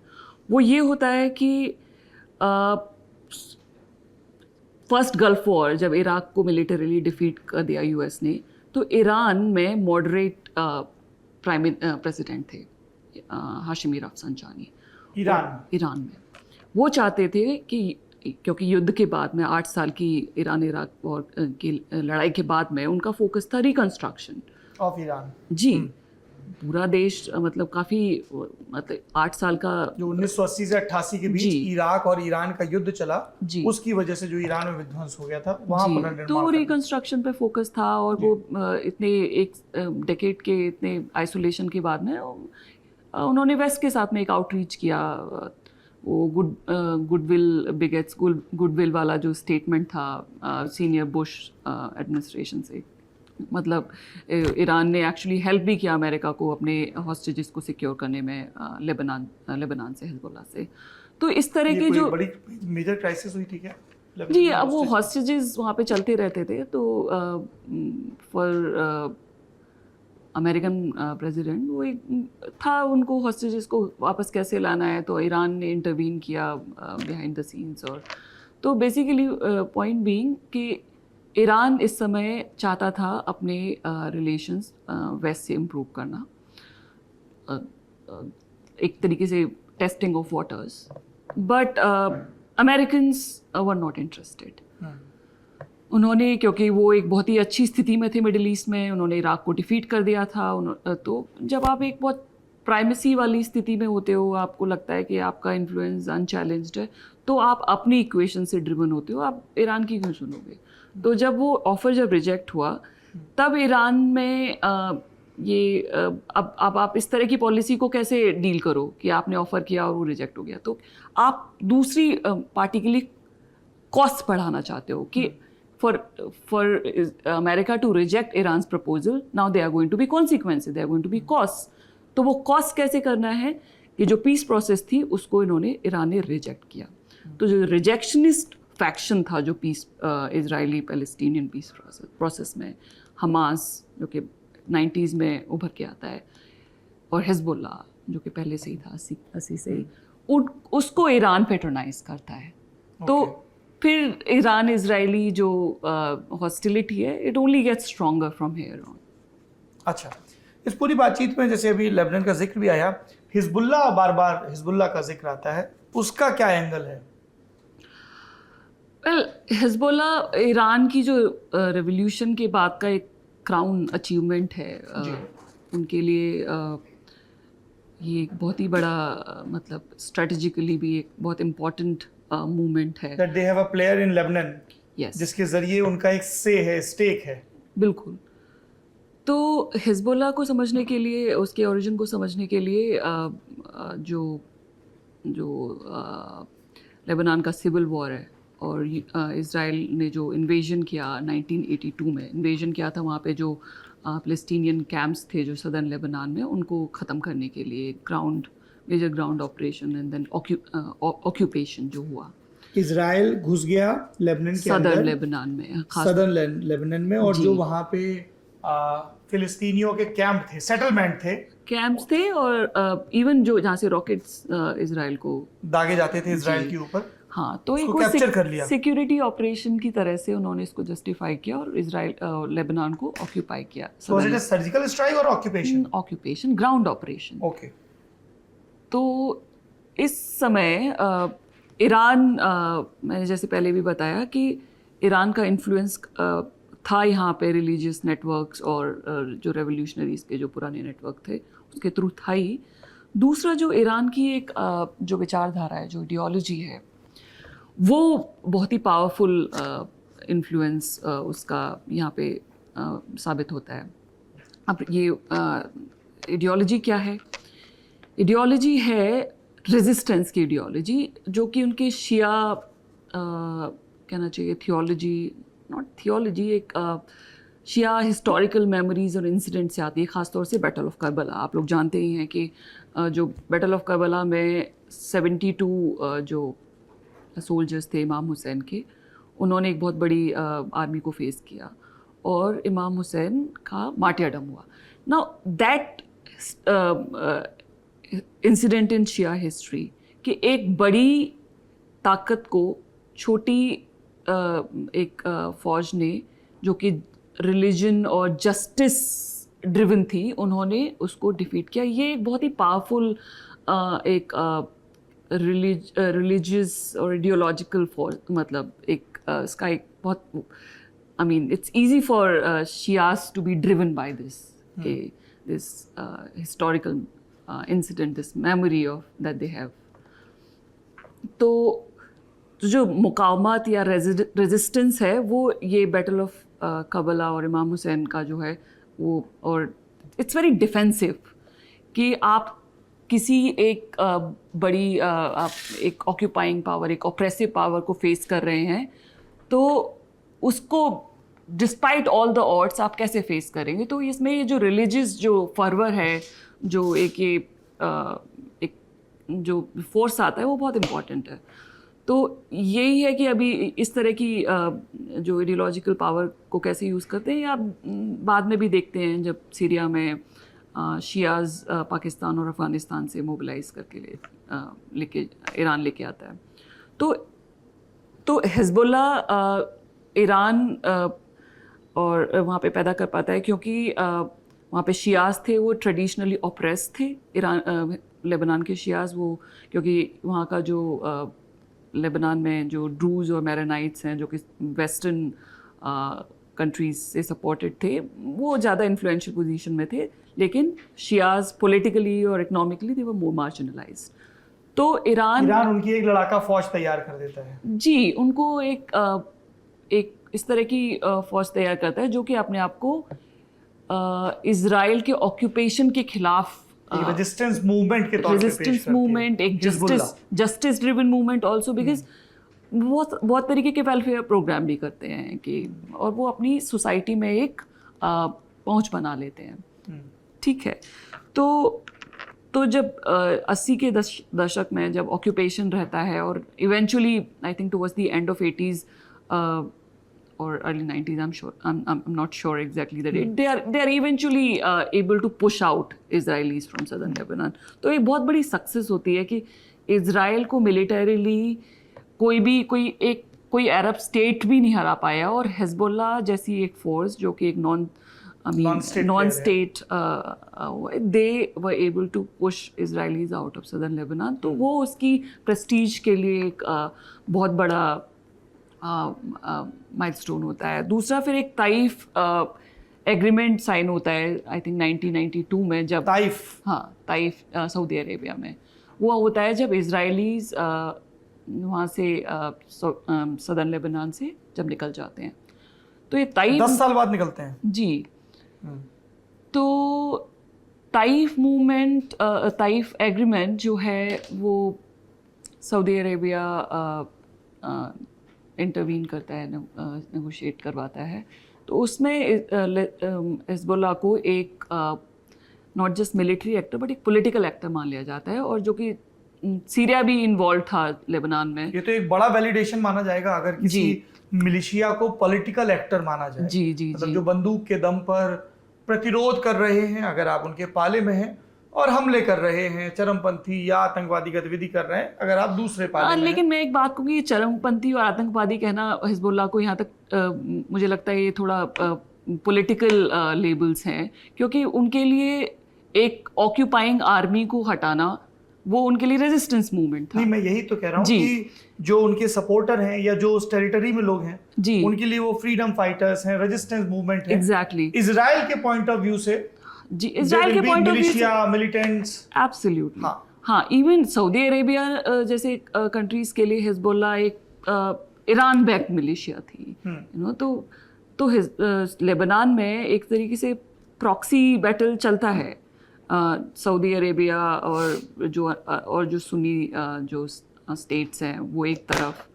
वो ये होता है कि फर्स्ट गल्फ वॉर जब इराक को मिलिटरीली डिफीट कर दिया यूएस ने, तो ईरान में मॉडरेट प्राइम प्रेसिडेंट थे हाशिमी रफसंजानी ईरान में। वो चाहते थे कि क्योंकि युद्ध के बाद में 8 साल की ईरान इराक वॉर की लड़ाई के बाद में उनका फोकस था रिकंस्ट्रक्शन ऑफ ईरान। जी। पूरा देश मतलब काफ़ी मतलब 8 साल का जो 1980 से 88 के बीच जी। इराक और ईरान का युद्ध चला, जी। उसकी वजह से जो ईरान में विध्वंस हो गया था वहाँ जी, पुनर्निर्माण तो करना। रिकंस्ट्रक्शन पे फोकस था और वो इतने एक डेकेड के इतने आइसोलेशन के बाद में उन्होंने वेस्ट के साथ में एक आउटरीच किया। वो गुडविल बिगेट्स गुडविल वाला जो स्टेटमेंट था सीनियर बुश एडमिनिस्ट्रेशन से, मतलब ईरान ने एक्चुअली हेल्प भी किया अमेरिका को अपने हॉस्टेजेस को सिक्योर करने में लेबनान से, हिजबुल्लाह से। तो इस तरह ये के कोई जो बड़ी मेजर क्राइसिस हुई थी क्या? जी, अब वो हॉस्टेजेस वहाँ पे चलते रहते थे, तो फॉर अमेरिकन प्रेसिडेंट वो एक था, उनको हॉस्टेजेस को वापस कैसे लाना है, तो ईरान ने इंटरवीन किया बिहाइंड द सीन्स। और तो बेसिकली पॉइंट बीइंग कि ईरान इस समय चाहता था अपने रिलेशंस वेस्ट से इम्प्रूव करना, एक तरीके से testing of waters, but Americans were not interested. उन्होंने, क्योंकि वो एक बहुत ही अच्छी स्थिति में थे मिडिल ईस्ट में, उन्होंने इराक को डिफीट कर दिया था। तो जब आप एक बहुत प्राइमेसी वाली स्थिति में होते हो, आपको लगता है कि आपका इन्फ्लुएंस अनचैलेंज्ड है, तो आप अपनी इक्वेशन से ड्रिवन होते हो, आप ईरान की क्यों सुनोगे? तो जब वो ऑफर जब रिजेक्ट हुआ, तब ईरान में अब आप इस तरह की पॉलिसी को कैसे डील करो कि आपने ऑफर किया और वो रिजेक्ट हो गया, तो आप दूसरी पार्टी के लिए कॉस्ट बढ़ाना चाहते हो कि for America to reject Iran's proposal, now they are going to be consequences, they are going to be costs. तो वो कॉस्ट कैसे करना है कि जो पीस प्रोसेस थी उसको ईरान ने रिजेक्ट किया। तो जो रिजेक्शनिस्ट फैक्शन था जो peace Israeli Palestinian peace process में, हमास जो कि 90s में उभर के आता है, और हिजबुल्लाह जो कि पहले से ही था 80 से ही, उसको ईरान पेट्रोनाइज करता है। तो फिर ईरान इजरायली जो हॉस्टिलिटी है, it only gets stronger from here on. अच्छा, इस पूरी बातचीत में जैसे अभी लेबनान का जिक्र भी आया, हिजबुल्लाह, बार बार हिजबुल्लाह का जिक्र आता है, उसका क्या एंगल है? वेल, हिजबुल्लाह ईरान की जो रेवोल्यूशन के बाद का एक क्राउन अचीवमेंट है उनके लिए। ये एक बहुत ही बड़ा मतलब स्ट्रेटेजिकली भी एक बहुत इम्पोर्टेंट मूवमेंट है। That they have a player in Lebanon, Yes. जिसके जरिए उनका एक से है, स्टेक है। बिल्कुल। तो हिजबुल्लाह को समझने के लिए, उसके ओरिजिन को समझने के लिए जो लेबनान का सिविल वॉर है और इज़राइल ने जो इन्वेजन किया 1982 में, इन्वेजन किया था वहाँ पे जो पैलेस्टीनियन कैंप्स थे जो सदर्न लेबनान में, उनको ख़त्म करने के लिए major ground operation and then occupation जो हुआ। इजराइल घुस गया लेबनान के अंदर, सदर्न लेबनान में, सदर्न लेबनान में, और जो वहाँ पे फिलिस्तीनियों के कैंप थे, सेटलमेंट थे, कैंप्स थे, और इवन जो जहाँ से रॉकेट्स इजराइल को दागे जाते थे इजराइल के ऊपर। हाँ, तो एक कैप्चर कर लिया। सिक्योरिटी ऑपरेशन की तरह से उन्होंने इसको जस्टिफाई किया और इजराइल लेबनान को ऑक्यूपाई किया। सर्जिकल स्ट्राइक और occupation? Occupation, ground operation. Okay. तो इस समय ईरान, मैंने जैसे पहले भी बताया कि ईरान का इन्फ्लुएंस था यहाँ पे रिलीजियस नेटवर्क्स और जो रेवोल्यूशनरीज के जो पुराने नेटवर्क थे उसके थ्रू था ही। दूसरा, जो ईरान की एक जो विचारधारा है, जो आइडियोलॉजी है, वो बहुत ही पावरफुल इन्फ्लुएंस उसका यहाँ पे साबित होता है। अब ये आइडियोलॉजी क्या है? आइडियोलॉजी है रेजिस्टेंस की आइडियोलॉजी, जो कि उनके शिया कहना चाहिए थियोलॉजी, नॉट थियोलॉजी, एक शिया हिस्टोरिकल मेमोरीज और इंसिडेंट से आती है, ख़ासतौर से बैटल ऑफ करबला। आप लोग जानते ही हैं कि जो बैटल ऑफ करबला में 72 जो सोल्जर्स थे इमाम हुसैन के, उन्होंने एक बहुत बड़ी आर्मी को फेस किया और इमाम हुसैन का मार्टियरडम हुआ। Now that incident in Shia history कि एक बड़ी ताकत को छोटी एक फ़ौज ने, जो कि रिलीजन और जस्टिस ड्रिवन थी, उन्होंने उसको डिफीट किया। ये एक बहुत ही पावरफुल एक रिलीजियस और आइडियोलॉजिकल फोर्स, मतलब एक इसका एक बहुत, I mean it's easy for Shias to be driven by this, कि this historical incident, this memory of that they have. तो जो मुकावमत या रेजिस्टेंस है वो ये बैटल ऑफ करबला और इमाम हुसैन का जो है वो, और इट्स वेरी डिफेंसिव कि आप किसी एक बड़ी आप एक ऑक्यूपाइंग पावर, एक ऑप्रेसिव पावर को फेस कर रहे हैं, तो उसको डिस्पाइट ऑल द ऑड्स आप कैसे फेस करेंगे. तो इसमें ये जो रिलीजियस जो फर्वर है, जो एक ये एक जो फोर्स आता है वो बहुत इम्पॉर्टेंट है. तो यही है कि अभी इस तरह की जो आइडियोलॉजिकल पावर को कैसे यूज़ करते हैं, या बाद में भी देखते हैं जब सीरिया में शियाज पाकिस्तान और अफ़गानिस्तान से मोबिलाइज करके लेके ईरान लेके आता है. तो हिज़्बुल्ला ईरान और वहाँ पे पैदा कर पाता है क्योंकि वहाँ पे शियाज थे, वो ट्रेडिशनली ऑप्रेस थे. ईरान लेबनान के शियाज वो, क्योंकि वहाँ का जो लेबनान में जो ड्रूज और मैरोनाइट्स हैं जो कि वेस्टर्न कंट्रीज से सपोर्टेड थे, वो ज़्यादा इन्फ्लुएंशियल पोजीशन में थे, लेकिन शियाज पॉलिटिकली और इकोनॉमिकली दे वर मोर मार्जिनलाइज्ड. तो ईरान उनकी एक लड़ाका फौज तैयार कर देता है. जी, उनको एक इस तरह की फौज तैयार करता है जो कि अपने आप को इजराइल के ऑक्यूपेशन के खिलाफ रेजिस्टेंस मूवमेंट के तौर पे पेश करती है. रेजिस्टेंस मूवमेंट, एक justice driven movement also, because बहुत तरीके के वेलफेयर प्रोग्राम भी करते हैं कि, और वो अपनी सोसाइटी में एक पहुंच बना लेते हैं. ठीक है. तो जब 80 के दशक में जब ऑक्यूपेशन रहता है, और eventually I think towards the end of 80s or early 90s, I'm not sure exactly the date, they are eventually able to push out Israelis from southern Lebanon. तो ये बहुत बड़ी सक्सेस होती है कि इज़राइल को मिलिटरीली कोई अरब state भी नहीं हरा पाया, और हिज़्बुल्ला जैसी एक फोर्स जो कि एक non state they were able to push Israelis out of southern Lebanon. तो वो उसकी प्रेस्टीज के लिए एक बहुत बड़ा माइलस्टोन होता है. दूसरा फिर एक ताइफ एग्रीमेंट साइन होता है आई थिंक 1992 में, जब ताइफ सऊदी अरेबिया में वो होता है, जब इजरायलीज वहाँ से सदर्न लेबनान से जब निकल जाते हैं. तो ये ताइफ 10 साल बाद निकलते हैं. जी. तो ताइफ मूवमेंट, ताइफ एग्रीमेंट जो है वो सऊदी अरेबिया इंटरवीन करता है, नेगोशिएट करवाता है. तो उसमें हिज़्बुल्लाह को एक not just military actor but एक पॉलिटिकल एक्टर मान लिया जाता है, और जो कि सीरिया भी इन्वॉल्व था लेबनान में. ये तो एक बड़ा वैलिडेशन माना जाएगा अगर किसी मिलिशिया को पॉलिटिकल एक्टर माना जाए. जी. मतलब जो बंदूक के दम पर प्रतिरोध कर रहे हैं, अगर आप उनके पाले में हैं और हमले कर रहे हैं, चरमपंथी या आतंकवादी गतिविधि कर रहे हैं, अगर आप दूसरे पाले में लेकिन मैं एक बात कहूँगी, चरमपंथी और आतंकवादी कहना हिज़्बुल्लाह को यहाँ तक मुझे लगता है ये थोड़ा पॉलिटिकल लेबल्स हैं, क्योंकि उनके लिए एक ऑक्यूपाइंग आर्मी को हटाना वो उनके लिए रेजिस्टेंस मूवमेंट था. नहीं, मैं यही तो कह रहा हूँ कि जो उनके सपोर्टर हैं या जो उस टेरिटरी में लोग हैं जी, उनके लिए वो फ्रीडम फाइटर्स हैं, रेजिस्टेंस मूवमेंट है. एग्जैक्टली. इजराइल के पॉइंट ऑफ व्यू से जी, इजराइल के पॉइंट ऑफ व्यू से मिलिटेंट्स एब्सोल्युटली. हाँ, इवन सऊदी अरेबिया जैसे कंट्रीज के लिए हिज़्बुल्लाह एक ईरान बैक्ड मिलिशिया थी, यू नो. तो लेबनान में एक तरीके से प्रॉक्सी बैटल चलता है सऊदी अरेबिया और जो सुन्नी जो स्टेट्स हैं वो एक तरफ,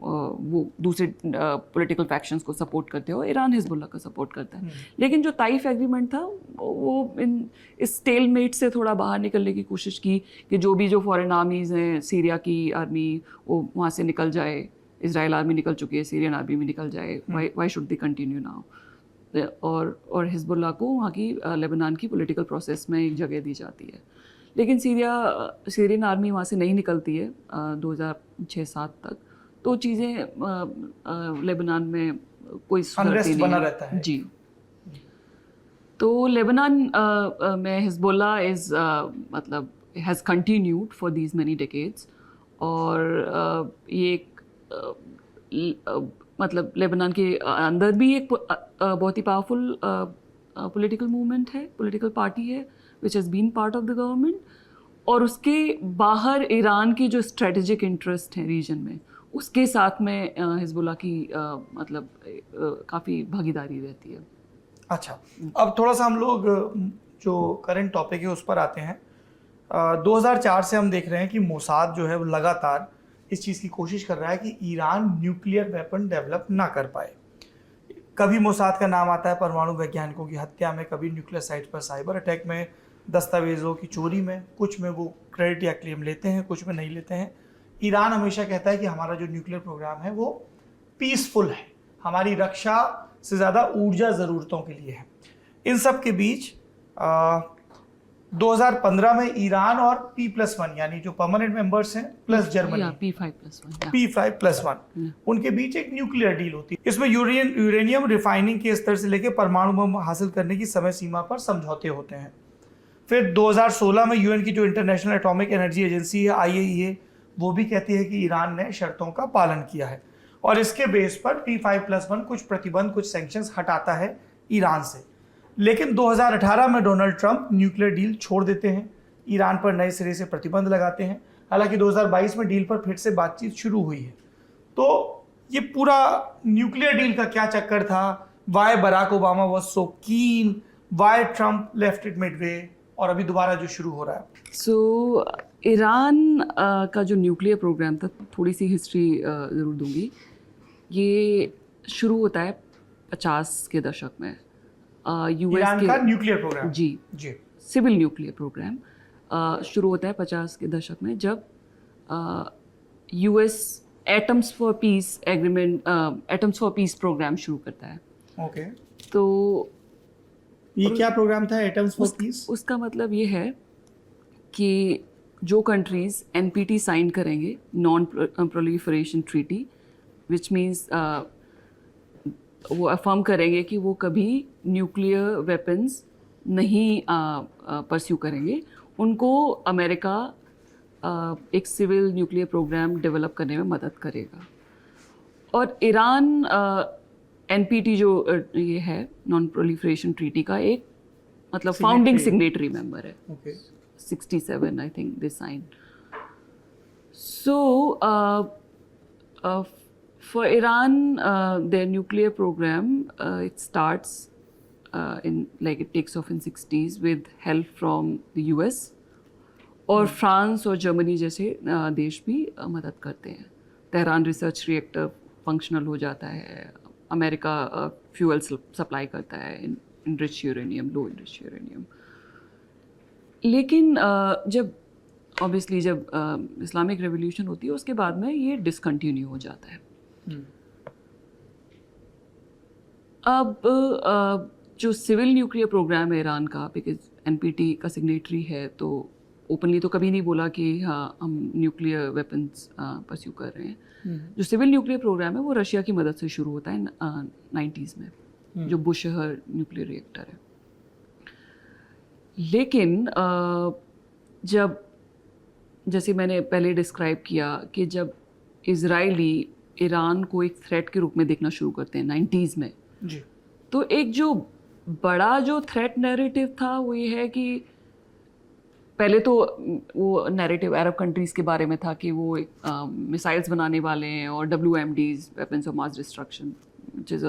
वो दूसरे पॉलिटिकल फैक्शंस को सपोर्ट करते हो, ईरान हिज़्बुल्लाह का सपोर्ट करता है. लेकिन जो ताइफ एग्रीमेंट था वो इस स्टेलमेट से थोड़ा बाहर निकलने की कोशिश की कि जो फॉरेन आर्मीज़ हैं, सीरिया की आर्मी वो वहाँ से निकल जाए, इजराइल आर्मी निकल चुकी है, सीरियन आर्मी भी निकल जाए, why should they continue now. और हिज़्बुल्लाह को वहाँ की लेबनान की पॉलिटिकल प्रोसेस में एक जगह दी जाती है. लेकिन सीरियन आर्मी वहाँ से नहीं निकलती है 2006-07 तक. तो चीज़ें लेबनान में कोई अनरेस्ट बना रहता है. जी. तो लेबनान में हिज़्बुल्लाह इज़ मतलब has continued for these many decades, और ये मतलब लेबनान के अंदर भी एक बहुत ही पावरफुल पॉलिटिकल मूवमेंट है, पॉलिटिकल पार्टी है which has been part of the government, और उसके बाहर ईरान की जो स्ट्रेटेजिक इंटरेस्ट है रीजन में, उसके साथ में हिजबुल्लाह की मतलब काफ़ी भागीदारी रहती है। अच्छा, अब थोड़ा सा हम लोग जो करंट टॉपिक है उस पर आते हैं। 2004 से हम देख रहे हैं कि मोसाद जो है वो लगातार इस चीज़ की कोशिश कर रहा है कि ईरान न्यूक्लियर वेपन डेवलप ना कर पाए। कभी मोसाद का नाम आता है परमाणु वैज्ञानिकों की हत्या में, कभी न्यूक्लियर साइट पर साइबर अटैक में, दस्तावेज़ों की चोरी में। कुछ में वो क्रेडिट या क्लेम लेते हैं, कुछ में नहीं लेते हैं। ईरान हमेशा कहता है कि हमारा जो न्यूक्लियर प्रोग्राम है वो पीसफुल है, हमारी रक्षा से ज़्यादा ऊर्जा ज़रूरतों के लिए है। इन सब के बीच 2015 में ईरान और P+1 यानी जो परमानेंट मेंबर्स हैं प्लस जर्मनी, P5+1 उनके बीच एक न्यूक्लियर डील होती है। इसमें यूरेनियम रिफाइनिंग के स्तर से लेकर परमाणु बम हासिल करने की समय सीमा पर समझौते होते हैं। फिर 2016 में यूएन की जो इंटरनेशनल एटॉमिक एनर्जी एजेंसी है IAEA, वो भी कहती है कि ईरान ने शर्तों का पालन किया है, और इसके बेस पर P5+1 कुछ प्रतिबंध, कुछ सैंक्शंस हटाता है ईरान से। लेकिन 2018 में डोनाल्ड ट्रंप न्यूक्लियर डील छोड़ देते हैं, ईरान पर नए सिरे से प्रतिबंध लगाते हैं। हालांकि 2022 में डील पर फिर से बातचीत शुरू हुई है। तो ये पूरा न्यूक्लियर डील का क्या चक्कर था? Why Barack Obama was so keen, why Trump left it midway, और अभी दोबारा जो शुरू हो रहा है। सो ईरान का जो न्यूक्लियर प्रोग्राम था, थोड़ी सी हिस्ट्री ज़रूर दूंगी। ये शुरू होता है 50 के दशक में। यूएस ईरान का न्यूक्लियर प्रोग्राम, जी जी, सिविल न्यूक्लियर प्रोग्राम शुरू होता है 50 के दशक में, जब US Atoms for Peace agreement, Atoms for Peace programme शुरू करता है। ओके। तो ये क्या प्रोग्राम था, एटम्स फॉर पीस? उसका मतलब ये है कि जो कंट्रीज NPT साइन करेंगे, non proliferation treaty, which means वो अफर्म करेंगे कि वो कभी न्यूक्लियर वेपन्स नहीं परस्यू करेंगे, उनको अमेरिका एक सिविल न्यूक्लियर प्रोग्राम डेवलप करने में मदद करेगा। और ईरान NPT जो ये है नॉन प्रोलिफरेशन ट्रीटी का एक मतलब फाउंडिंग सिग्नेटरी मेंबर है। Okay. 67 I think they signed. So for Iran, their nuclear program it starts in like it takes off in 60s with help from the US, और France और Germany जैसे देश भी मदद करते हैं। तेहरान रिसर्च रिएक्टर फंक्शनल हो जाता है, अमेरिका फ्यूल सप्लाई करता है, इनरिच यूरेनियम, लो इनरिच यूरेनियम। लेकिन जब ऑब्वियसली जब इस्लामिक रेवोल्यूशन होती है, उसके बाद में ये डिसकंटिन्यू हो जाता है। अब जो सिविल न्यूक्लियर प्रोग्राम है ईरान का, बिकॉज NPT का सिग्नेटरी है, तो ओपनली तो कभी नहीं बोला कि हाँ हम न्यूक्लियर वेपन्स परस्यू कर रहे हैं। जो सिविल न्यूक्लियर प्रोग्राम है वो रशिया की मदद से शुरू होता है 90s में, जो बुशहर न्यूक्लियर रिएक्टर है। लेकिन जब, जैसे मैंने पहले डिस्क्राइब किया कि जब इजरायली ईरान को एक थ्रेट के रूप में देखना शुरू करते हैं 90s में जी, तो एक जो बड़ा जो थ्रेट नैरेटिव था वो ये है कि पहले तो वो नैरेटिव अरब कंट्रीज़ के बारे में था कि वो मिसाइल्स बनाने वाले हैं, और WMDs, weapons of mass destruction, which is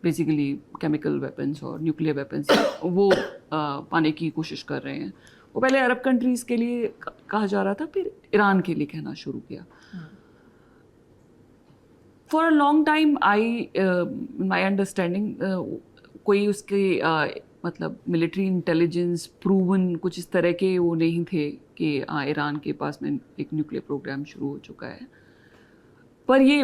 basically chemical weapons और न्यूक्लियर वेपन्स, वो पाने की कोशिश कर रहे हैं। वो पहले अरब कंट्रीज़ के लिए कहा जा रहा था, फिर ईरान के लिए कहना शुरू किया। For a long time my understanding कोई उसके मतलब मिलिट्री इंटेलिजेंस प्रूवन कुछ इस तरह के वो नहीं थे कि ईरान के पास में एक न्यूक्लियर प्रोग्राम शुरू हो चुका है। पर ये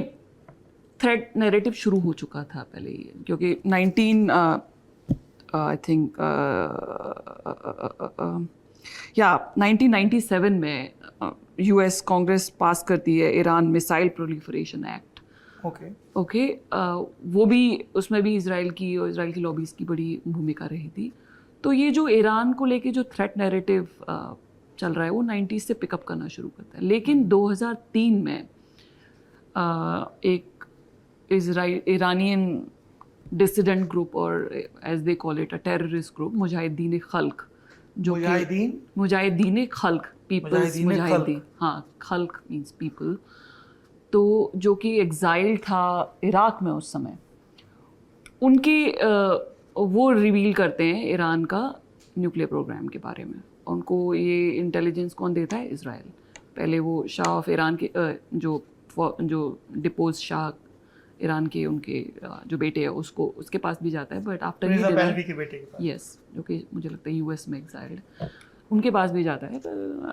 थ्रेट नैरेटिव शुरू हो चुका था पहले ही, क्योंकि 1997 में US कांग्रेस पास करती है Iran missile proliferation act. Okay, वो भी, उसमें भी इसराइल की और इसराइल की लॉबीज की बड़ी भूमिका रही थी। तो ये जो ईरान को लेके जो थ्रेट नैरेटिव चल रहा है वो 90s से पिकअप करना शुरू करता है। लेकिन 2003 में एक इरानियन डिसिडेंट ग्रुप और as they call it a terrorist group, Mujahideen Khalq, जो मुजाहिदीन खल्क, पीपल्स मुजाहिदीन, हाँ, खल्क मीन्स पीपल, तो जो कि एग्जाइल था इराक में उस समय, उनकी वो रिवील करते हैं ईरान का न्यूक्लियर प्रोग्राम के बारे में। उनको ये इंटेलिजेंस कौन देता है? इज़राइल। पहले वो शाह ऑफ ईरान के जो डिपोज शाह ईरान के, उनके जो बेटे है उसके पास भी जाता है, बट आफ्टर ही यस, जो कि मुझे लगता है यूएस में एग्जाइल्ड, उनके पास भी जाता है।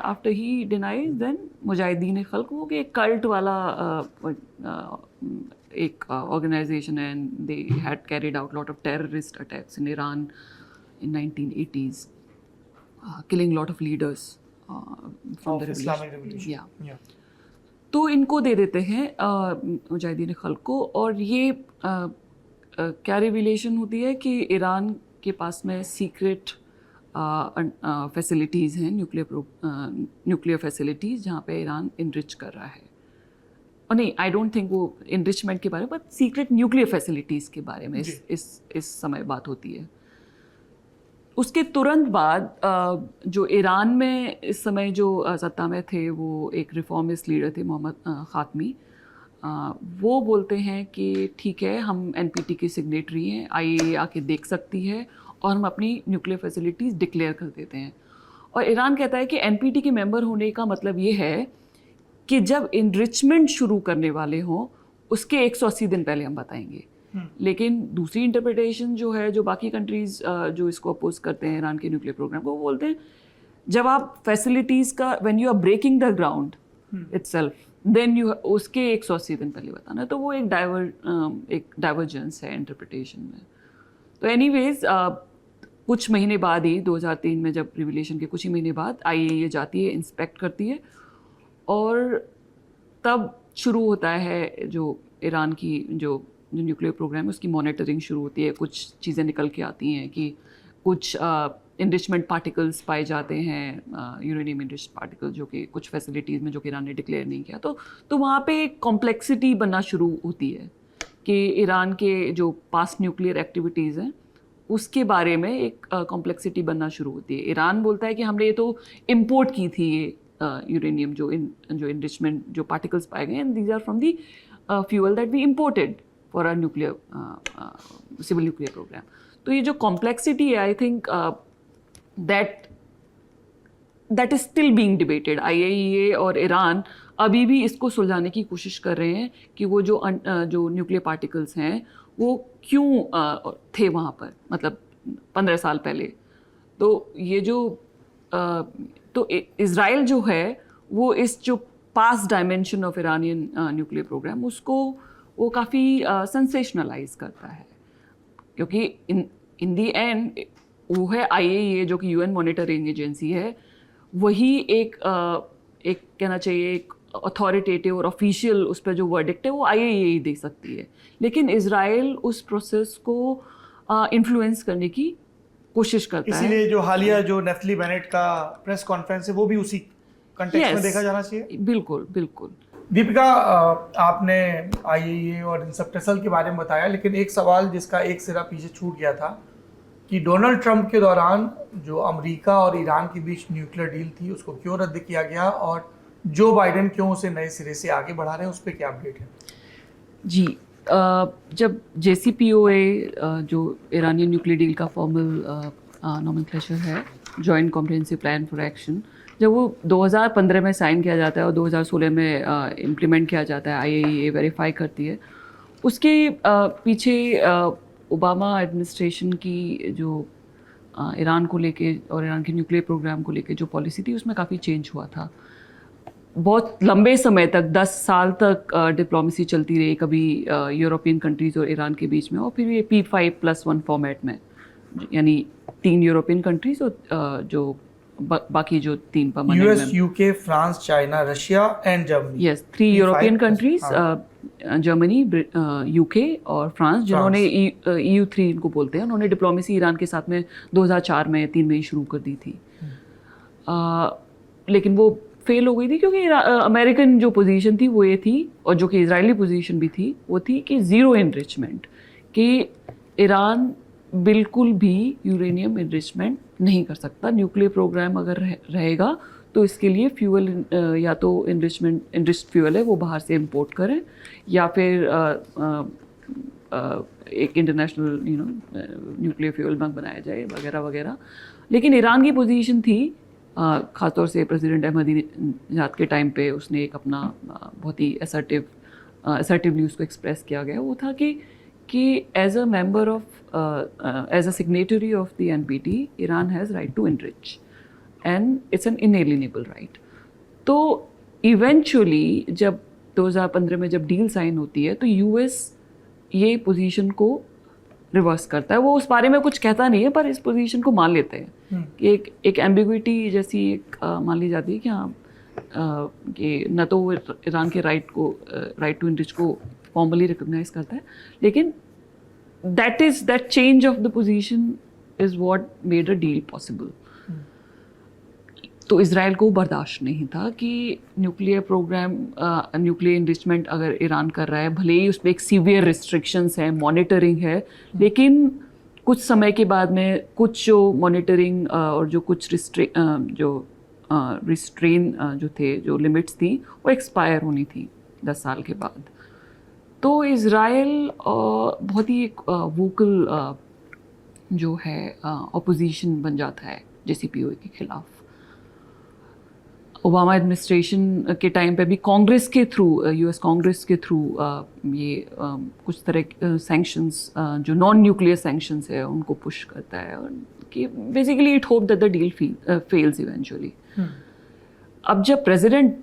After he denies, then Mujahideen Khalq, वो कि एक कल्ट वाला एक ऑर्गेनाइजेशन है, and they had carried out lot of terrorist attacks in Iran in 1980s, killing lot of leaders from the Islamic revolution. Yeah. तो इनको दे देते हैं मुजाहिदीन खल्क को, और ये क्या रिविलेशन होती है कि ईरान के पास में सीक्रेट फैसिलिटीज़ हैं, न्यूक्लियर फैसिलिटीज़, जहाँ पे ईरान इनरिच कर रहा है। और नहीं, आई डोंट थिंक वो इनरिचमेंट के बारे में, बट सीक्रेट न्यूक्लियर फैसिलिटीज़ के बारे में इस समय बात होती है। उसके तुरंत बाद जो ईरान में इस समय जो सत्ता में थे, वो एक रिफॉर्मिस्ट लीडर थे, मोहम्मद ख़ातमी। वो बोलते हैं कि ठीक है, हम NPT की सिग्नेटरी हैं, IAEA आके देख सकती है, और हम अपनी न्यूक्लियर फैसिलिटीज़ डिक्लेयर कर देते हैं। और ईरान कहता है कि NPT के मेंबर होने का मतलब ये है कि जब इनरिचमेंट शुरू करने वाले हों, उसके 180 दिन पहले हम बताएंगे। लेकिन दूसरी इंटरप्रिटेशन जो है, जो बाकी कंट्रीज़ जो इसको अपोज करते हैं ईरान के न्यूक्लियर प्रोग्राम को, वो बोलते हैं जब आप फैसिलिटीज़ का, when you are breaking the ground itself, then you उसके 180 दिन पहले बताना। तो वो एक डाइवर्जेंस है इंटरप्रिटेशन में। तो एनीवेज कुछ महीने बाद ही 2003 में, जब रिविलेशन के कुछ ही महीने बाद, IAEA जाती है, इंस्पेक्ट करती है, और तब शुरू होता है जो ईरान की जो न्यूक्लियर प्रोग्राम है उसकी मॉनिटरिंग शुरू होती है। कुछ चीज़ें निकल के आती हैं कि कुछ इनरिचमेंट पार्टिकल्स पाए जाते हैं, यूरेनियम इनरिच्ड पार्टिकल, जो कि कुछ फैसिलिटीज़ में, जो कि ईरान ने डिक्लेयर नहीं किया। तो वहाँ पे एक कॉम्प्लेक्सिटी बनना शुरू होती है कि ईरान के जो पास्ट न्यूक्लियर एक्टिविटीज़ हैं उसके बारे में एक कॉम्प्लेक्सिटी बनना शुरू होती है। ईरान बोलता है कि हमने ये तो इम्पोर्ट की थी, ये यूरेनियम जो इनरिचमेंट जो पार्टिकल्स पाए गए, and these are from the fuel that we imported for a nuclear civil nuclear programme. तो ये जो कॉम्प्लेक्सिटी है, I think that is still being debated. IAEA और ईरान अभी भी इसको सुलझाने की कोशिश कर रहे हैं कि वो जो न्यूक्लियर पार्टिकल्स हैं वो क्यों थे वहाँ पर, मतलब 15 साल पहले। तो ये जो तो इज़राइल जो है वो इस जो past dimension of Iranian nuclear programme, उसको वो काफ़ी सेंसेशनलाइज करता है, क्योंकि इन दी एंड वो है IAEA, जो कि UN मॉनिटरिंग एजेंसी है, वही एक कहना चाहिए एक अथॉरिटेटिव और ऑफिशियल उस पर जो वर्डिक्ट है वो IAEA ही दे सकती है। लेकिन इज़राइल उस प्रोसेस को इन्फ्लुएंस करने की कोशिश करता है। इसीलिए जो हालिया जो नेफ्ली बेनेट का प्रेस कॉन्फ्रेंस है वो भी उसी कंटेक्स्ट में देखा जाना चाहिए। बिल्कुल बिल्कुल। दीपिका, आपने IAEA और इन सब टसल के बारे में बताया, लेकिन एक सवाल जिसका एक सिरा पीछे छूट गया था कि डोनाल्ड ट्रंप के दौरान जो अमेरिका और ईरान के बीच न्यूक्लियर डील थी उसको क्यों रद्द किया गया, और जो बाइडेन क्यों उसे नए सिरे से आगे बढ़ा रहे हैं, उस पर क्या अपडेट है? जी, जब JCPOA जो ईरानियन न्यूक्लियर डील का फॉर्मल नोमेनक्लेचर है, joint comprehensive plan for action, जब वो 2015 में साइन किया जाता है और 2016 में इम्प्लीमेंट किया जाता है, IAEA वेरीफाई करती है, उसके पीछे ओबामा एडमिनिस्ट्रेशन की जो ईरान को लेके और ईरान के न्यूक्लियर प्रोग्राम को लेके जो पॉलिसी थी, उसमें काफ़ी चेंज हुआ था। बहुत लंबे समय तक, 10 साल तक डिप्लोमेसी चलती रही, कभी यूरोपियन कंट्रीज़ और ईरान के बीच में, और फिर ये P5+1 फॉर्मेट में, यानी 3 यूरोपियन कंट्रीज़ और जो बाकी जो 3 permanent US, UK, France, China, Russia and Germany. Yes, 3 European countries, Germany, UK और फ्रांस, जिन्होंने EU3 इनको बोलते हैं, उन्होंने डिप्लोमेसी ईरान के साथ में 2004 में 3 में ही शुरू कर दी थी। लेकिन वो फेल हो गई थी, क्योंकि अमेरिकन जो पोजीशन थी वो ये थी, और जो कि इजरायली पोजीशन भी थी वो थी कि ज़ीरो एनरिचमेंट, कि ईरान बिल्कुल भी यूरेनियम इनरिचमेंट नहीं कर सकता। न्यूक्लियर प्रोग्राम अगर रहेगा तो इसके लिए फ्यूल या तो इनरिच्ड फ्यूल है वो बाहर से इंपोर्ट करें, या फिर एक इंटरनेशनल न्यूक्लियर फ्यूल बैंक बनाया जाए वगैरह वगैरह। लेकिन ईरान की पोजीशन थी, ख़ासतौर से प्रेसिडेंट अहमदीनेजाद के टाइम पे उसने एक अपना बहुत ही असर्टिवली उसको एक्सप्रेस किया गया, वो था कि as a member of as a signatory of the NPT Iran has right to enrich and it's an inalienable right. तो इवेंचुअली जब 2015 में जब डील साइन होती है तो US ये पोजीशन को रिवर्स करता है। वो उस बारे में कुछ कहता नहीं है पर इस पोजीशन को मान लेते हैं कि एक एम्बिग्विटी जैसी एक मान ली जाती है कि हाँ कि न तो वो ईरान के राइट टू एनरिच को फॉर्मली रिकॉग्नाइज करता है, लेकिन that change of the position is what made a deal possible. तो इज़राइल को बर्दाश्त नहीं था कि न्यूक्लियर प्रोग्राम न्यूक्लियर इनरिचमेंट अगर ईरान कर रहा है, भले ही उसमें एक सीवियर रिस्ट्रिक्शंस है, मॉनिटरिंग है, लेकिन कुछ समय के बाद में कुछ जो मॉनिटरिंग और जो कुछ रिस्ट्रेन जो थे, जो लिमिट्स थी, वो एक्सपायर होनी थी 10 साल के बाद। तो इज़राइल बहुत ही एक वोकल जो है अपोजिशन बन जाता है JCPOA के खिलाफ। ओबामा एडमिनिस्ट्रेशन के टाइम पे भी कांग्रेस के थ्रू, US कांग्रेस के थ्रू ये कुछ तरह सैंक्शंस जो नॉन न्यूक्लियर सैंक्शंस है उनको पुश करता है, और कि basically it hope that the deal fails eventually. अब जब प्रेसिडेंट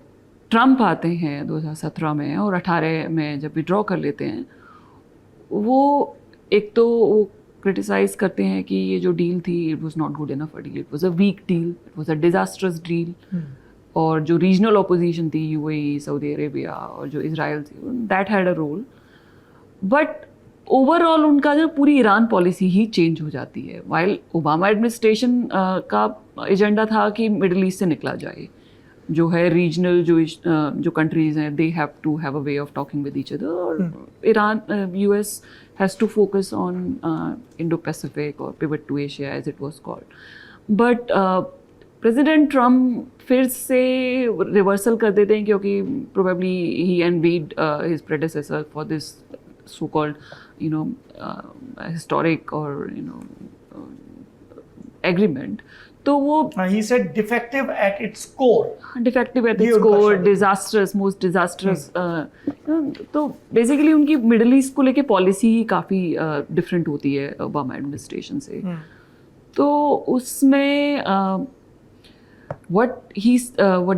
ट्रम्प आते हैं 2017 में और 18 में जब विड्रॉ कर लेते हैं, वो एक तो वो क्रिटिसाइज करते हैं कि ये जो डील थी it was not good enough a deal, it was a weak deal, it was a disastrous deal. और जो रीजनल ऑपोजिशन थी UAE, सऊदी अरेबिया और जो इज़राइल थी, that had a role. But overall उनका जो पूरी ईरान पॉलिसी ही change हो जाती है। वाइल ओबामा एडमिनिस्ट्रेशन का एजेंडा था कि मिडल ईस्ट से निकला जाए, जो है रीजनल जो कंट्रीज़ हैं they have to have a way of talking with each other, और Iran US has to focus on Indo Pacific और pivot to Asia as it was called. But President Trump फिर से reversal कर देते हैं, क्योंकि probably he envied his predecessor for this so called historic और agreement. तो वो he said defective at its core, defective at its core, disasters, most disasters. तो बेसिकली उनकी मिडल ईस्ट को लेके पॉलिसी ही काफ़ी डिफरेंट होती है ओबामा एडमिनिस्ट्रेशन से। तो उसमें what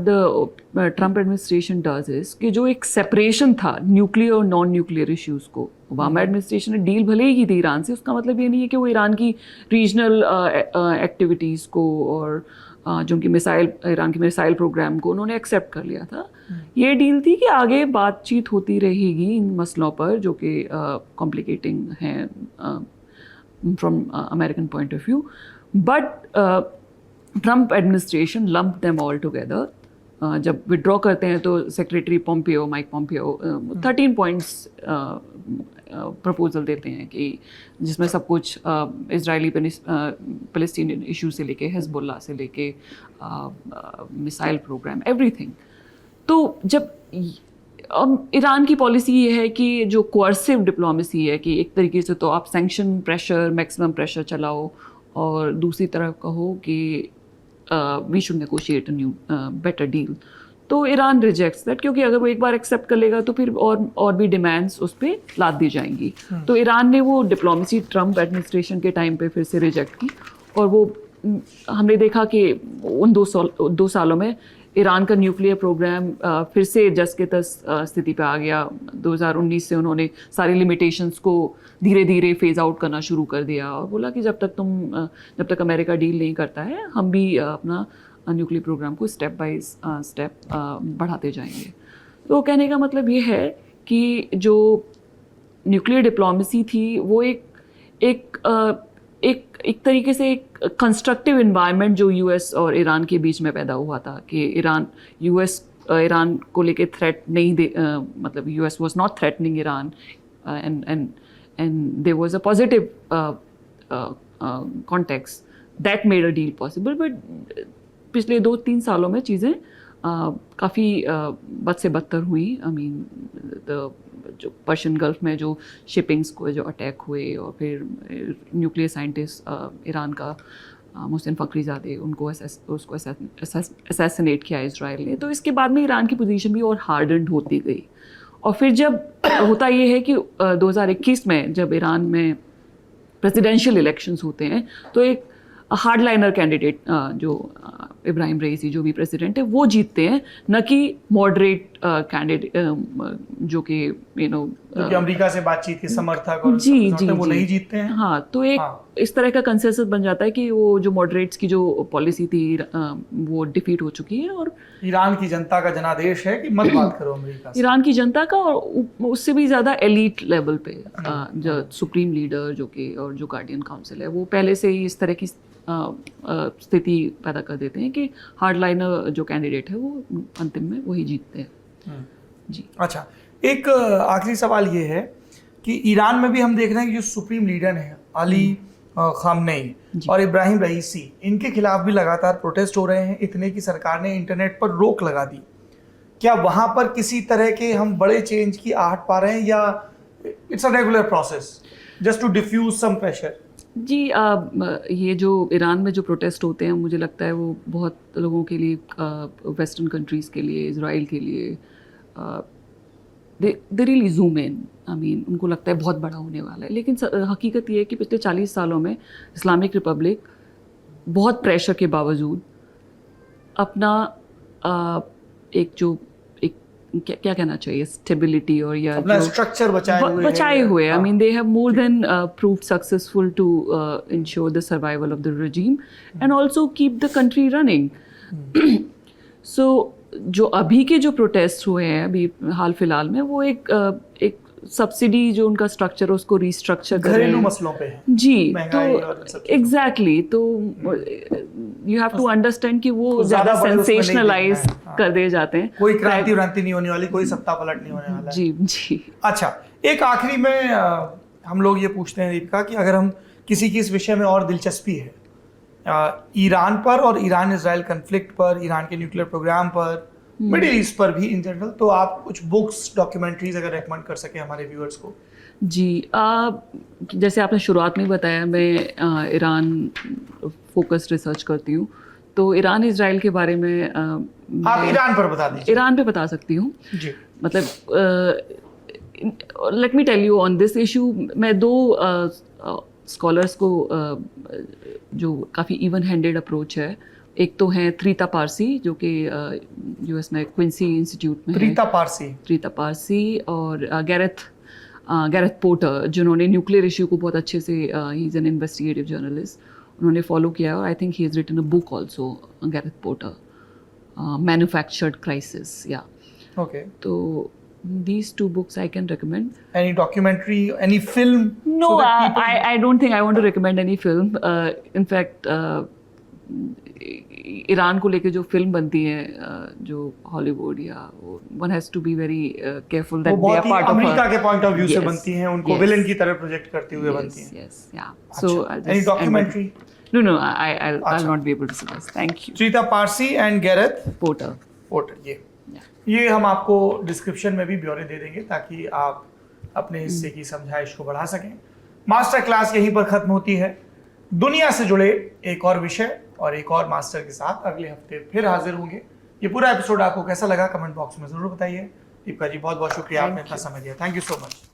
the Trump administration does is कि जो एक सेपरेशन था न्यूक्लियर और नॉन न्यूक्लियर इश्यूज को, ओबामा एडमिनिस्ट्रेशन ने डील भले ही की थी ईरान से, उसका मतलब ये नहीं है कि वो ईरान की रीजनल एक्टिविटीज़ को और जो उनकी ईरान के मिसाइल प्रोग्राम को उन्होंने एक्सेप्ट कर लिया था। ये डील थी कि आगे बातचीत होती रहेगी इन मसलों पर जो कि कॉम्प्लिकेटिंग हैं from American point of view. But Trump administration lump them all together. जब विड्रॉ करते हैं तो secretary Pompeo, Mike Pompeo 13 points proposal देते हैं कि जिसमें सब कुछ इजरायली पैलेस्टीनियन इशू से लेके हिजबुल्ला से लेके मिसाइल प्रोग्राम, एवरीथिंग। तो जब ईरान की पॉलिसी ये है कि जो कोअर्सिव डिप्लोमेसी है कि एक तरीके से तो आप सैंक्शन प्रेशर, मैक्सिमम प्रेशर चलाओ, और दूसरी तरफ कहो कि we should negotiate a new better deal. तो ईरान रिजेक्ट्स दैट, क्योंकि अगर वो एक बार एक्सेप्ट कर लेगा तो फिर और भी डिमांड्स उस पर लाद दी जाएंगी। तो ईरान ने वो डिप्लोमेसी ट्रम्प एडमिनिस्ट्रेशन के टाइम पे फिर से रिजेक्ट की, और वो हमने देखा कि उन 2 सालों में ईरान का न्यूक्लियर प्रोग्राम फिर से जस के तस स्थिति पे आ गया। 2019 से उन्होंने सारी लिमिटेशंस को धीरे धीरे फेज आउट करना शुरू कर दिया, और बोला कि जब तक अमेरिका डील नहीं करता है हम भी अपना न्यूक्लियर प्रोग्राम को स्टेप बाय स्टेप बढ़ाते जाएंगे। तो कहने का मतलब ये है कि जो न्यूक्लियर डिप्लोमेसी थी वो एक तरीके से एक कंस्ट्रक्टिव इन्वायरमेंट जो US और ईरान के बीच में पैदा हुआ था कि US ईरान को लेके थ्रेट नहीं मतलब US was not threatening Iran and there was a positive context that made a deal possible. But पिछले 2-3 सालों में चीज़ें काफ़ी बद से बदतर हुई. I mean जो पर्शियन गल्फ में जो शिपिंग्स को जो अटैक हुए, और फिर न्यूक्लियर साइंटिस्ट ईरान का मोहसिन फ़खरीज़ादे, उसको असैसिनेट किया इजराइल ने. तो इसके बाद में ईरान की पोजीशन भी और हार्डन्ड होती गई. और फिर जब होता ये है कि 2021 में जब ईरान में प्रेसिडेंशियल इलेक्शंस होते हैं, तो एक हार्डलाइनर कैंडिडेट जो इब्राहिम रईसी जो भी प्रेसिडेंट है वो जीतते हैं, न कि मॉडरेट कैंडिडेट जो कि अमेरिका से बातचीत के समर्थक और वो नहीं जीतते हैं. हाँ, तो एक इस तरह का कंसेंसस बन जाता है कि वो जो मॉडरेट्स की जो पॉलिसी थी वो डिफीट हो चुकी है. और ईरान की जनता का जनादेश है कि मत बात करो अमेरिका से. ईरान की जनता का, और उससे भी ज़्यादा एलीट लेवल पे जो सुप्रीम लीडर जो कि और जो गार्डियन काउंसिल है वो पहले से ही इस तरह की स्थिति पैदा कर देते हैं कि हार्डलाइनर जो कैंडिडेट है वो अंतिम में वही जीतते हैं. जी. अच्छा, एक आखिरी सवाल ये है कि ईरान में भी हम देख रहे हैं कि जो सुप्रीम लीडर हैं अली खामनेई और इब्राहिम रईसी, इनके खिलाफ भी लगातार प्रोटेस्ट हो रहे हैं, इतने की सरकार ने इंटरनेट पर रोक लगा दी. क्या वहाँ पर किसी तरह के हम बड़े चेंज की आहट पा रहे हैं, या it's a regular process just to diffuse some pressure? जी, ये जो ईरान में जो प्रोटेस्ट होते हैं मुझे लगता है वो बहुत लोगों के लिए, वेस्टर्न कंट्रीज़ के लिए, इजराइल के लिए, they really zoom in. I mean उनको लगता है बहुत बड़ा होने वाला है. लेकिन हकीकत ये है कि पिछले 40 सालों में इस्लामिक रिपब्लिक बहुत प्रेशर के बावजूद अपना क्या कहना चाहिए, स्टेबिलिटी और या अपना स्ट्रक्चर बचाए हुए. I mean they have more than proved successful to ensure the survival of the regime and also keep the country running. So जो अभी के जो प्रोटेस्ट हुए हैं अभी हाल फिलहाल में, वो एक सब्सिडी जो उनका स्ट्रक्चर है उसको रीस्ट्रक्चर कर रहे हैं, घरेलू मसलों पे है. जी. तो एग्जैक्टली, तो यू हैव टू अंडरस्टैंड कि वो ज़्यादा सेंसेशनलाइज कर दिए जाते हैं. कोई क्रांति नहीं होने वाली, कोई सत्ता पलट नहीं होने वाला. जी जी. अच्छा, एक आखिरी में हम लोग ये पूछते हैं दीपिका कि अगर हम किसी की इस विषय में और दिलचस्पी है, ईरान पर और ईरान इजराइल कन्फ्लिक्ट पर, ईरान के न्यूक्लियर प्रोग्राम पर, मिडिल ईस्ट पर भी इन जनरल, तो आप कुछ बुक्स, डॉक्यूमेंट्रीज अगर रेकमेंड कर सके हमारे व्यूअर्स को. जी, जैसे आपने शुरुआत में बताया, मैं ईरान फोकस्ड रिसर्च करती हूँ, तो ईरान इजराइल के बारे में आप ईरान पर बता दीजिए. ईरान पे बता सकती हूँ जी. मतलब let me tell you on this issue. मैं 2 स्कॉलर्स को जो काफ़ी इवन हैंडेड अप्रोच है, एक तो हैं त्रिता पारसी जो कि यूएस में क्विंसी इंस्टीट्यूट में त्रिता पारसी और गैरेथ पोर्टर, जिन्होंने न्यूक्लियर इशू को बहुत अच्छे से, he is an investigative journalist, उन्होंने फॉलो किया. और I think he has written a book also, Gareth Porter, Manufactured Crisis. या ओके. तो these 2 books I can recommend. Any documentary, any film? No, so I don't think I want to recommend any film. In fact, Iran को लेके जो film बनती है जो Hollywood, या one has to be very careful that they are part of America के point of view से बनती हैं, उनको विलेन की तरह प्रोजेक्ट करते हुए बनती हैं. यस, या. So any documentary? No, I'll not be able to suggest. Thank you. Treta Parsi and Gareth porter. ये हम आपको डिस्क्रिप्शन में भी ब्यौरे दे देंगे ताकि आप अपने हिस्से की समझाइश को बढ़ा सकें. मास्टर क्लास यहीं पर खत्म होती है. दुनिया से जुड़े एक और विषय और एक और मास्टर के साथ अगले हफ्ते फिर हाजिर होंगे. ये पूरा एपिसोड आपको कैसा लगा कमेंट बॉक्स में जरूर बताइए. दीपिका जी, बहुत बहुत शुक्रिया, आपने इतना समय दिया. Thank you so much.